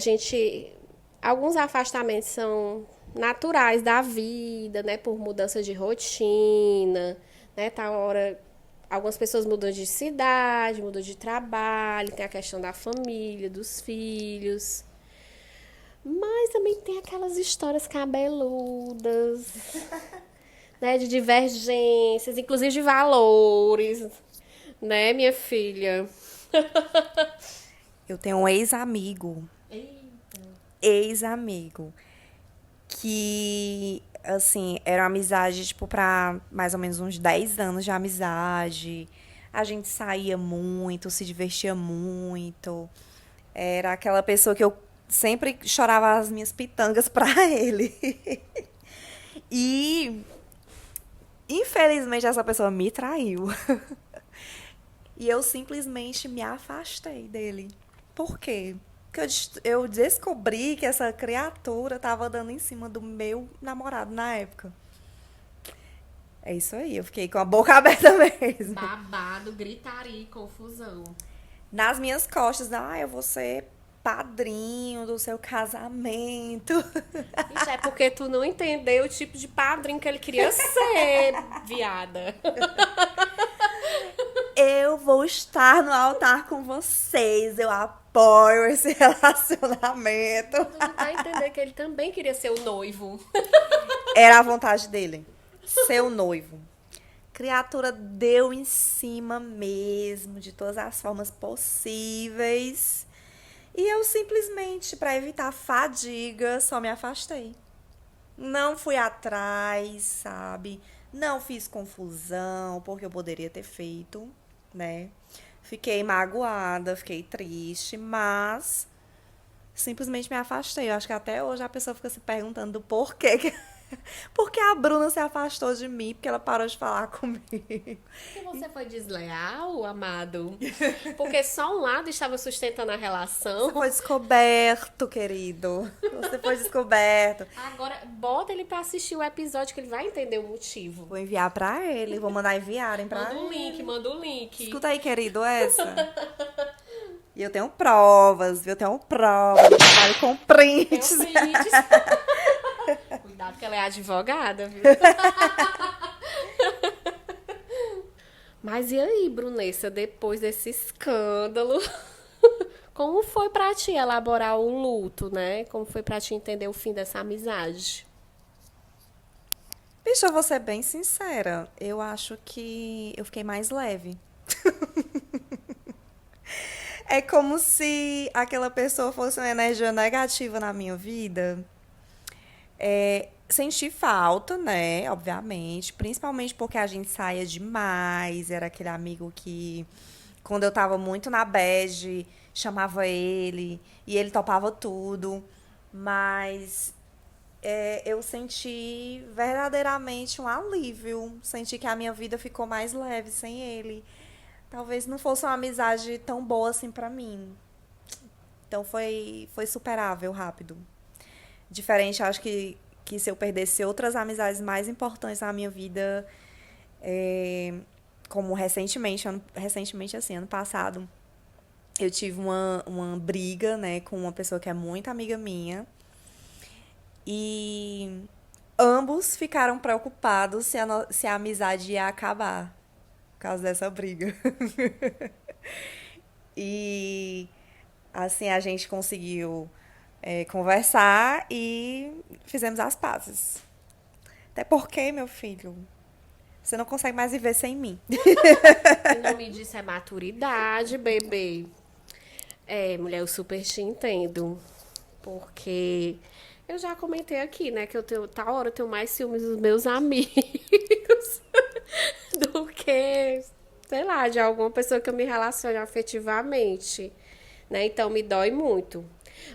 alguns afastamentos são naturais da vida, né? Por mudança de rotina, né? Tá hora. Algumas pessoas mudam de cidade, mudam de trabalho, tem a questão da família, dos filhos. Mas também tem aquelas histórias cabeludas, né? De divergências, inclusive de valores. Né, minha filha? Eu tenho um ex-amigo, que, assim, era uma amizade, tipo, pra mais ou menos uns 10 anos de amizade. A gente saía muito, se divertia muito. Era aquela pessoa que eu sempre chorava as minhas pitangas pra ele. E, infelizmente, essa pessoa me traiu. E eu simplesmente me afastei dele. Por quê? Porque eu descobri que essa criatura tava dando em cima do meu namorado na época. É isso aí, eu fiquei com a boca aberta mesmo. Babado, gritaria e confusão. Nas minhas costas, eu vou ser padrinho do seu casamento. Isso é porque tu não entendeu o tipo de padrinho que ele queria ser, viada. Eu vou estar no altar com vocês, eu apoio esse relacionamento. Tu não vai entender que ele também queria ser o noivo. Era a vontade dele, ser o noivo. Criatura deu em cima mesmo, de todas as formas possíveis. E eu simplesmente, para evitar fadiga, só me afastei. Não fui atrás, sabe? Não fiz confusão, porque eu poderia ter feito, né? Fiquei magoada, fiquei triste, mas simplesmente me afastei. Eu acho que até hoje a pessoa fica se perguntando do porquê porque a Bruna se afastou de mim, porque ela parou de falar comigo. Porque você foi desleal, amado? Porque só um lado estava sustentando a relação. Você foi descoberto, querido. Você foi descoberto. Agora, bota ele pra assistir o episódio que ele vai entender o motivo. Vou enviar pra ele, vou mandar enviarem pra ele. Manda o link. Escuta aí, querido, essa. E eu tenho provas, viu? Eu tenho provas. Eu trabalho com prints. Cuidado que ela é advogada, viu? Mas e aí, Brunessa, depois desse escândalo, como foi pra ti elaborar o luto, né? Como foi pra ti entender o fim dessa amizade? Bicho, eu vou ser bem sincera. Eu acho que eu fiquei mais leve. É como se aquela pessoa fosse uma energia negativa na minha vida. Senti falta, né? Obviamente. Principalmente porque a gente saía demais. Era aquele amigo que, quando eu tava muito na bad, chamava ele e ele topava tudo, mas eu senti verdadeiramente um alívio, senti que a minha vida ficou mais leve sem ele. Talvez não fosse uma amizade tão boa assim pra mim. Então foi superável rápido. Diferente, acho que se eu perdesse outras amizades mais importantes na minha vida, como recentemente assim, ano passado, eu tive uma briga, né, com uma pessoa que é muito amiga minha. E ambos ficaram preocupados se a amizade ia acabar por causa dessa briga. E assim a gente conseguiu conversar e fizemos as pazes. Até porque, meu filho, você não consegue mais viver sem mim. O nome disso é maturidade, bebê. Mulher, eu super te entendo. Porque eu já comentei aqui, né, que tal hora eu tenho mais ciúmes dos meus amigos do que, sei lá, de alguma pessoa que eu me relaciono afetivamente, né? Então me dói muito.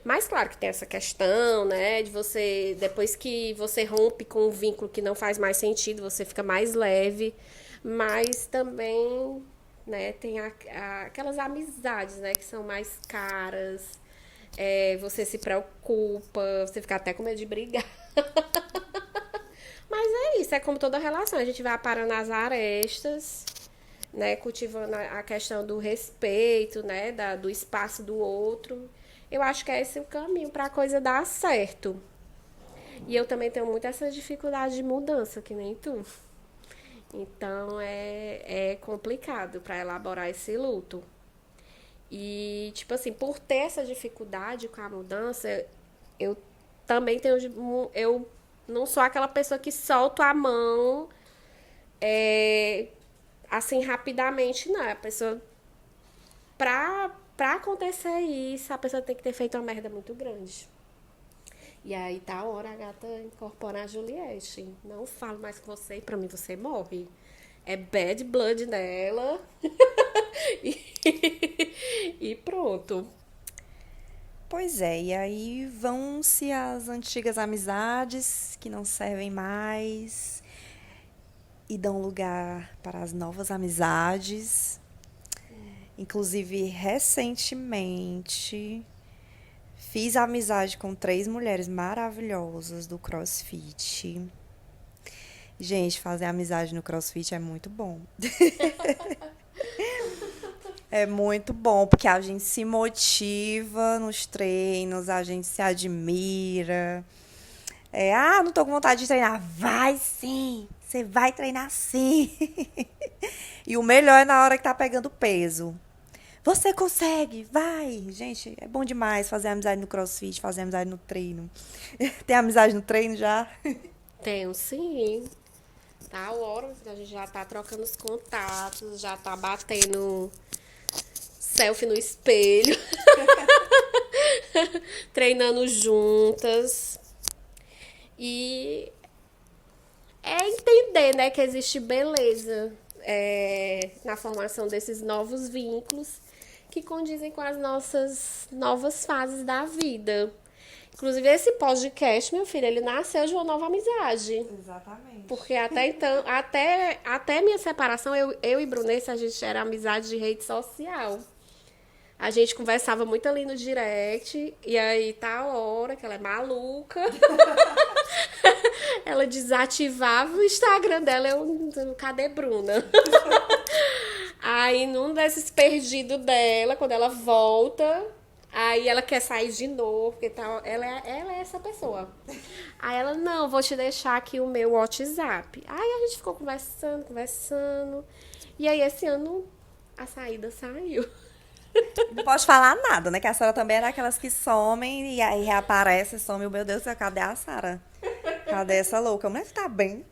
Mas claro que tem essa questão, né, de você, depois que você rompe com um vínculo que não faz mais sentido, você fica mais leve, mas também, né, tem aquelas amizades, né, que são mais caras, você se preocupa, você fica até com medo de brigar. Mas é isso, é como toda relação, a gente vai aparando as arestas, né, cultivando a questão do respeito, né, do espaço do outro. Eu acho que é esse o caminho para a coisa dar certo. E eu também tenho muito essa dificuldade de mudança, que nem tu. Então é complicado para elaborar esse luto. E, tipo assim, por ter essa dificuldade com a mudança, eu também tenho. Eu não sou aquela pessoa que solta a mão assim rapidamente, não. A pessoa. Pra acontecer isso, a pessoa tem que ter feito uma merda muito grande. E aí tá a hora a gata incorporar a Juliette. Não falo mais com você e pra mim você morre. É bad blood nela. E pronto. Pois é, e aí vão-se as antigas amizades que não servem mais e dão lugar para as novas amizades. Inclusive, recentemente, fiz amizade com 3 mulheres maravilhosas do CrossFit. Gente, fazer amizade no CrossFit é muito bom. É muito bom, porque a gente se motiva nos treinos, a gente se admira. Não tô com vontade de treinar. Vai sim! Você vai treinar sim! E o melhor é na hora que tá pegando peso. Você consegue, vai! Gente, é bom demais fazer amizade no CrossFit, fazer amizade no treino. Tem amizade no treino já? Tenho sim. Tá a hora, a gente já tá trocando os contatos, já tá batendo selfie no espelho. Treinando juntas. E é entender, né, que existe beleza na formação desses novos vínculos que condizem com as nossas novas fases da vida. Inclusive, esse podcast, meu filho, ele nasceu de uma nova amizade. Exatamente. Porque até então, até minha separação, eu e Brunessa, a gente era amizade de rede social. A gente conversava muito ali no direct, e aí tá a hora que ela é maluca. Ela desativava o Instagram dela, cadê Bruna? Aí, num desses perdidos dela, quando ela volta, aí ela quer sair de novo, porque ela é essa pessoa. Aí ela, não, vou te deixar aqui o meu WhatsApp. Aí a gente ficou conversando. E aí, esse ano, a saída saiu. Não pode falar nada, né? Que a Sara também era aquelas que somem e aí reaparece, some. Meu Deus do céu, cadê a Sara? Cadê essa louca? A mulher tá bem.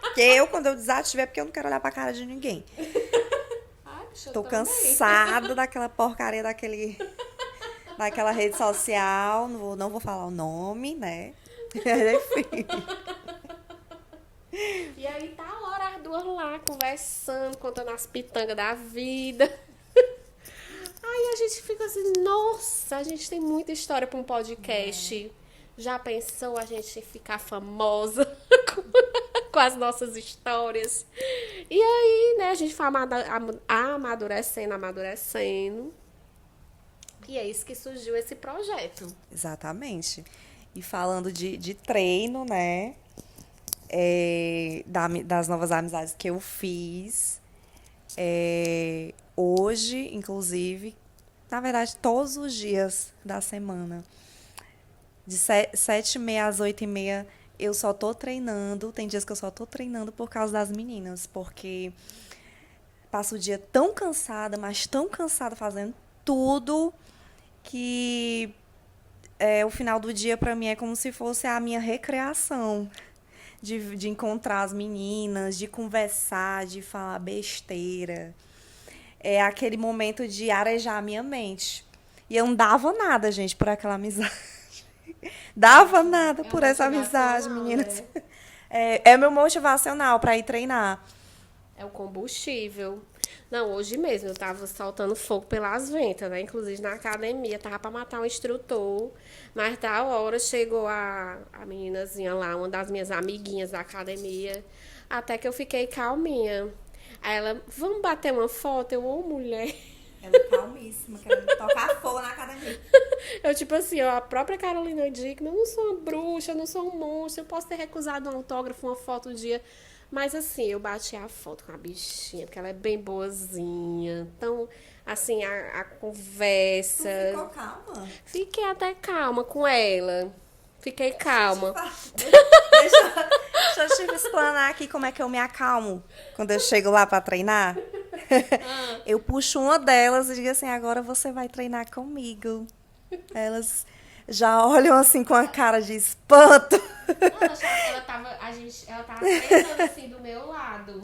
Porque quando eu desativei, é porque eu não quero olhar pra cara de ninguém. Ai, bicho, Tô cansada daquela porcaria daquela rede social. Não vou falar o nome, né? Enfim. E aí tá a hora as duas lá, conversando, contando as pitangas da vida. Aí a gente fica assim, nossa, a gente tem muita história para um podcast. Já pensou a gente ficar famosa com as nossas histórias? E aí, né, a gente foi amadurecendo. E é isso que surgiu esse projeto. Exatamente. E falando de treino, né? Das novas amizades que eu fiz. Hoje, inclusive, na verdade, todos os dias da semana, de 7h30 às 8h30, eu só tô treinando. Tem dias que eu só tô treinando por causa das meninas, porque passo o dia tão cansada, mas tão cansada fazendo tudo, que o final do dia para mim é como se fosse a minha recreação. De encontrar as meninas, de conversar, de falar besteira. É aquele momento de arejar a minha mente. E eu não dava nada, gente, por aquela amizade. Dava nada por essa amizade, meninas. Né? É meu motivacional para ir treinar. É o combustível. Não, hoje mesmo eu tava soltando fogo pelas ventas, né? Inclusive na academia, tava pra matar um instrutor. Mas da hora chegou a meninazinha lá, uma das minhas amiguinhas da academia. Até que eu fiquei calminha. Aí ela, vamos bater uma foto? Eu, ô mulher. Ela é calmíssima, querendo tocar fogo na academia. Eu, tipo assim, ó, a própria Carolina Dickman, eu não sou uma bruxa, eu não sou um monstro, eu posso ter recusado um autógrafo, uma foto um dia. Mas assim, eu bati a foto com a bichinha, porque ela é bem boazinha. Então, assim, a conversa. Tu ficou calma? Fiquei até calma com ela. Fiquei calma. Deixa eu te explanar aqui como é que eu me acalmo quando eu chego lá para treinar. Eu puxo uma delas e digo assim, agora você vai treinar comigo. Elas já olham assim com a cara de espanto. Ela tava treinando assim do meu lado.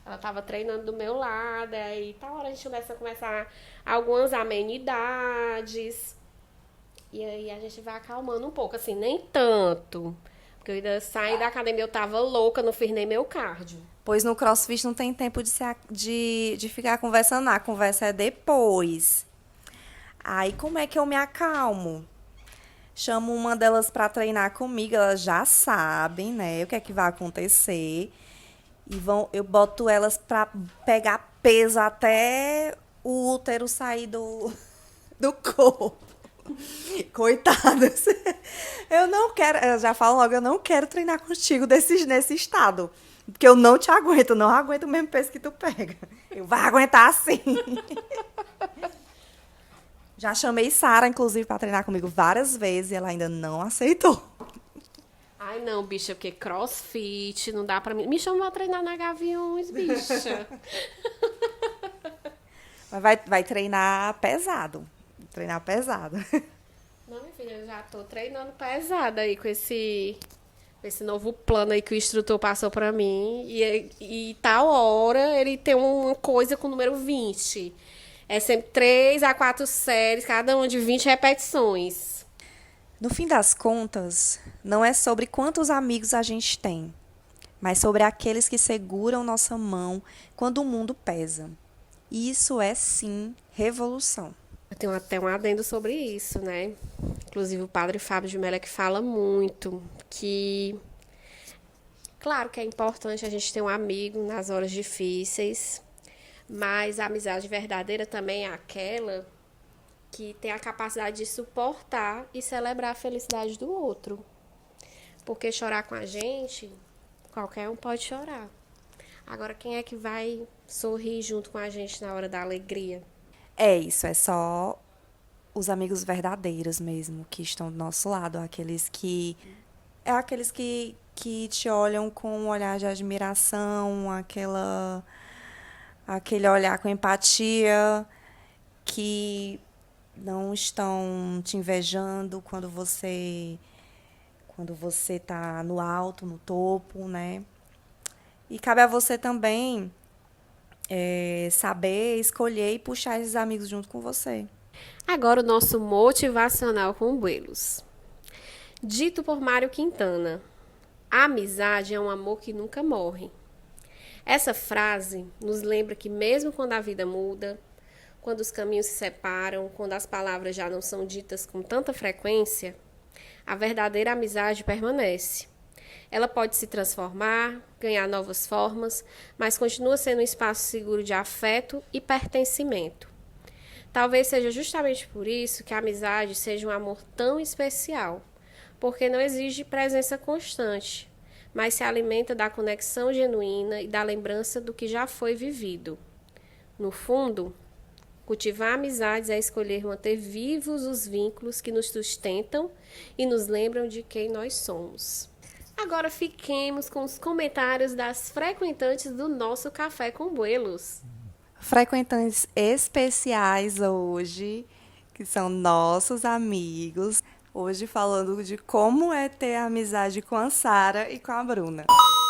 Ela tava treinando do meu lado. Aí tá hora a gente começa a conversar algumas amenidades. E aí a gente vai acalmando um pouco, assim, nem tanto. Porque eu ainda saí da academia, eu tava louca, não fiz nem meu cardio. Pois no CrossFit não tem tempo de ficar conversando, a conversa é depois. Aí como é que eu me acalmo? Chamo uma delas para treinar comigo, elas já sabem, né, o que é que vai acontecer. Eu boto elas para pegar peso até o útero sair do corpo. Coitadas. Eu não quero, eu já falo logo, eu não quero treinar contigo nesse estado. Porque eu não te aguento, não aguento o mesmo peso que tu pega. Eu vou aguentar assim. Já chamei Sara, inclusive, para treinar comigo várias vezes e ela ainda não aceitou. Ai, não, bicha, porque CrossFit não dá pra mim. Me chama pra treinar na Gaviões, bicha. Mas vai treinar pesado. Treinar pesado. Não, minha filha, eu já tô treinando pesada aí com esse novo plano aí que o instrutor passou pra mim. E tal hora ele tem uma coisa com o número 20. É sempre 3 a 4 séries, cada uma de 20 repetições. No fim das contas, não é sobre quantos amigos a gente tem, mas sobre aqueles que seguram nossa mão quando o mundo pesa. E isso é, sim, revolução. Eu tenho até um adendo sobre isso, né? Inclusive o padre Fábio de Mello que fala muito que, claro que é importante a gente ter um amigo nas horas difíceis, mas a amizade verdadeira também é aquela que tem a capacidade de suportar e celebrar a felicidade do outro. Porque chorar com a gente, qualquer um pode chorar. Agora, quem é que vai sorrir junto com a gente na hora da alegria? É isso, é só os amigos verdadeiros mesmo que estão do nosso lado, aqueles que te olham com um olhar de admiração, aquele olhar com empatia, que não estão te invejando quando você tá no alto, no topo, né? E cabe a você também saber escolher e puxar esses amigos junto com você. Agora o nosso motivacional com Buelos. Dito por Mário Quintana, a amizade é um amor que nunca morre. Essa frase nos lembra que mesmo quando a vida muda, quando os caminhos se separam, quando as palavras já não são ditas com tanta frequência, a verdadeira amizade permanece. Ela pode se transformar, ganhar novas formas, mas continua sendo um espaço seguro de afeto e pertencimento. Talvez seja justamente por isso que a amizade seja um amor tão especial, porque não exige presença constante, mas se alimenta da conexão genuína e da lembrança do que já foi vivido. No fundo, cultivar amizades é escolher manter vivos os vínculos que nos sustentam e nos lembram de quem nós somos. Agora fiquemos com os comentários das frequentantes do nosso Café com Buelos. Frequentantes especiais hoje, que são nossos amigos. Hoje falando de como é ter amizade com a Sara e com a Bruna.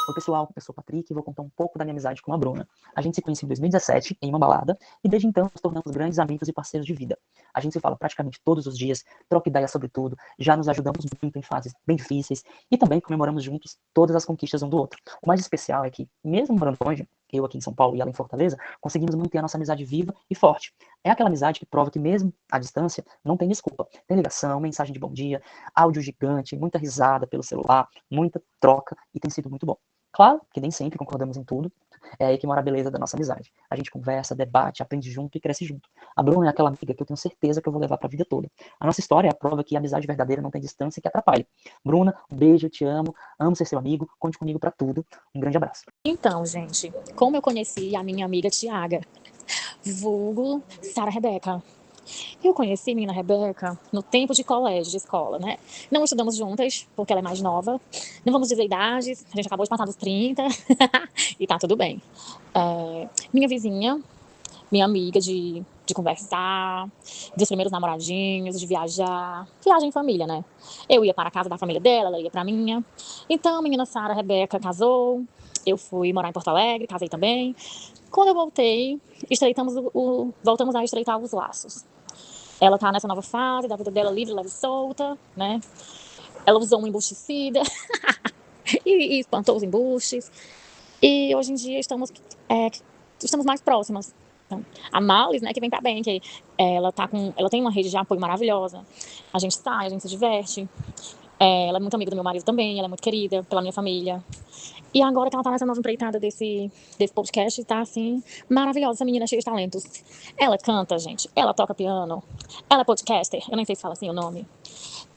Oi pessoal, eu sou o Patrick e vou contar um pouco da minha amizade com a Bruna. A gente se conheceu em 2017, em uma balada, e desde então nos tornamos grandes amigos e parceiros de vida. A gente se fala praticamente todos os dias, troca ideias sobre tudo, já nos ajudamos muito em fases bem difíceis, e também comemoramos juntos todas as conquistas um do outro. O mais especial é que, mesmo morando longe, eu aqui em São Paulo e ela em Fortaleza, conseguimos manter a nossa amizade viva e forte. É aquela amizade que prova que mesmo à distância, não tem desculpa. Tem ligação, mensagem de bom dia, áudio gigante, muita risada pelo celular, muita troca, e tem sido muito bom. Claro que nem sempre concordamos em tudo, é aí que mora a beleza da nossa amizade. A gente conversa, debate, aprende junto e cresce junto. A Bruna é aquela amiga que eu tenho certeza que eu vou levar pra vida toda. A nossa história é a prova que a amizade verdadeira não tem distância que atrapalhe. Bruna, um beijo, te amo ser seu amigo, conte comigo pra tudo. Um grande abraço. Então, gente, como eu conheci a minha amiga Tiaga, vulgo Sara Rebeca. Eu conheci a menina Rebeca no tempo de colégio, de escola, né? Não estudamos juntas, porque ela é mais nova. Não vamos dizer idades, a gente acabou de passar dos 30 e tá tudo bem. Minha vizinha, minha amiga de conversar, dos primeiros namoradinhos, de viajar. Viagem em família, né? Eu ia para a casa da família dela, ela ia para a minha. Então, a menina Sara Rebeca casou, eu fui morar em Porto Alegre, casei também. Quando eu voltei, voltamos a estreitar os laços. Ela tá nessa nova fase da vida dela, livre, leve e solta, né? Ela usou um embusticida e espantou os embustes. E hoje em dia estamos mais próximas. Então, a Malis, né, que vem pra bem, que ela tem uma rede de apoio maravilhosa. A gente sai, a gente se diverte. Ela é muito amiga do meu marido também, ela é muito querida pela minha família. E agora que ela tá nessa nova empreitada desse podcast, tá assim, maravilhosa, essa menina cheia de talentos. Ela canta, gente, ela toca piano, ela é podcaster, eu nem sei se fala assim o nome.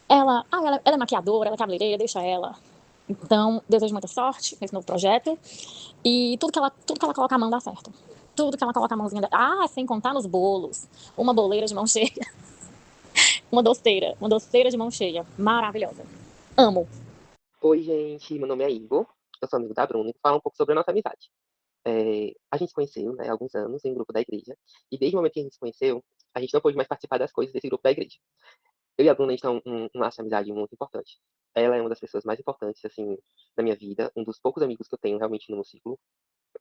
Ela é maquiadora, ela é cabeleireira, deixa ela. Então, desejo muita sorte nesse novo projeto. E tudo que ela coloca a mão dá certo. Tudo que ela coloca a mãozinha dá... sem contar nos bolos. Uma boleira de mão cheia. Uma doceira de mão cheia. Maravilhosa. Amo. Oi, gente, meu nome é Igor, eu sou amigo da Bruna e vou falar um pouco sobre a nossa amizade. A gente se conheceu, né, há alguns anos em um grupo da igreja, e desde o momento que a gente se conheceu, a gente não pôde mais participar das coisas desse grupo da igreja. Eu e a Bruna, a gente tem um laço de amizade muito importante. Ela é uma das pessoas mais importantes, assim, da minha vida, um dos poucos amigos que eu tenho realmente no meu círculo,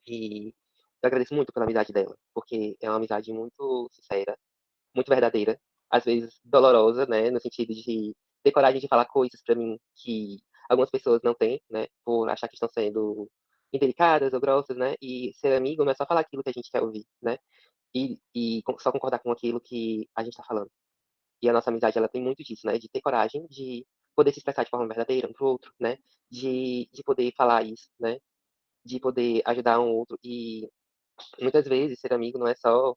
e eu agradeço muito pela amizade dela, porque é uma amizade muito sincera, muito verdadeira, às vezes dolorosa, né, no sentido de ter coragem de falar coisas pra mim que algumas pessoas não têm, né, por achar que estão sendo indelicadas ou grossas, né, e ser amigo não é só falar aquilo que a gente quer ouvir, né, e só concordar com aquilo que a gente tá falando. E a nossa amizade, ela tem muito disso, né, de ter coragem de poder se expressar de forma verdadeira um pro outro, né, de poder falar isso, né, de poder ajudar um outro e muitas vezes ser amigo não é só,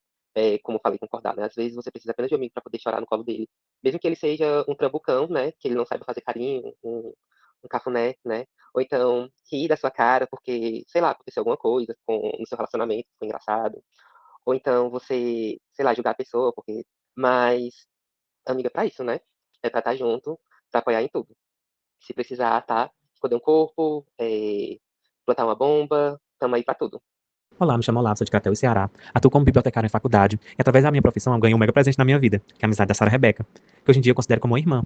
como eu falei, concordar, né? Às vezes você precisa apenas de um amigo para poder chorar no colo dele, mesmo que ele seja um trambucão, né? Que ele não saiba fazer carinho, um cafuné, né? Ou então rir da sua cara porque, sei lá, aconteceu alguma coisa no seu relacionamento que foi engraçado. Ou então você, sei lá, julgar a pessoa porque. Mas amiga é pra isso, né? É pra estar junto, pra apoiar em tudo. Se precisar, tá? Esconder um corpo, plantar uma bomba, tamo aí pra tudo. Olá, me chamo Olavo, sou de Crateús, Ceará. Atuo como bibliotecário em faculdade e, através da minha profissão, eu ganhei um mega presente na minha vida, que é a amizade da Sara Rebeca, que hoje em dia eu considero como uma irmã.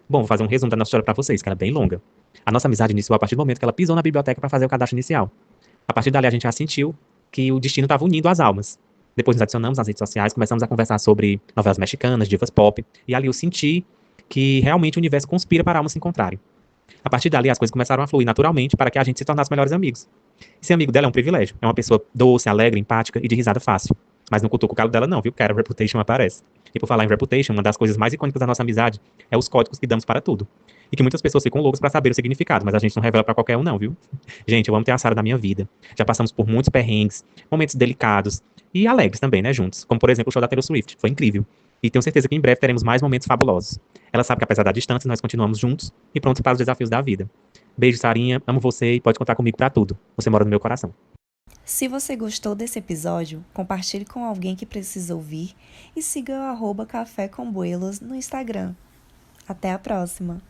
Bom, vou fazer um resumo da nossa história para vocês, que ela é bem longa. A nossa amizade iniciou a partir do momento que ela pisou na biblioteca para fazer o cadastro inicial. A partir dali, a gente já sentiu que o destino estava unindo as almas. Depois nos adicionamos nas redes sociais, começamos a conversar sobre novelas mexicanas, divas pop, e ali eu senti que realmente o universo conspira para almas se encontrarem. A partir dali, as coisas começaram a fluir naturalmente para que a gente se tornasse melhores amigos. Ser amigo dela é um privilégio. É uma pessoa doce, alegre, empática e de risada fácil. Mas não cutuca o calo dela não, viu? Cara, Reputation aparece. E por falar em Reputation, uma das coisas mais icônicas da nossa amizade é os códigos que damos para tudo. E que muitas pessoas ficam loucas pra saber o significado, mas a gente não revela pra qualquer um não, viu? Gente, eu amo ter a Sarah na minha vida. Já passamos por muitos perrengues, momentos delicados e alegres também, né, juntos. Como, por exemplo, o show da Taylor Swift. Foi incrível. E tenho certeza que em breve teremos mais momentos fabulosos. Ela sabe que apesar da distância, nós continuamos juntos e prontos para os desafios da vida. Beijo, Sarinha. Amo você e pode contar comigo pra tudo. Você mora no meu coração. Se você gostou desse episódio, compartilhe com alguém que precisa ouvir e siga o @café com buelos no Instagram. Até a próxima!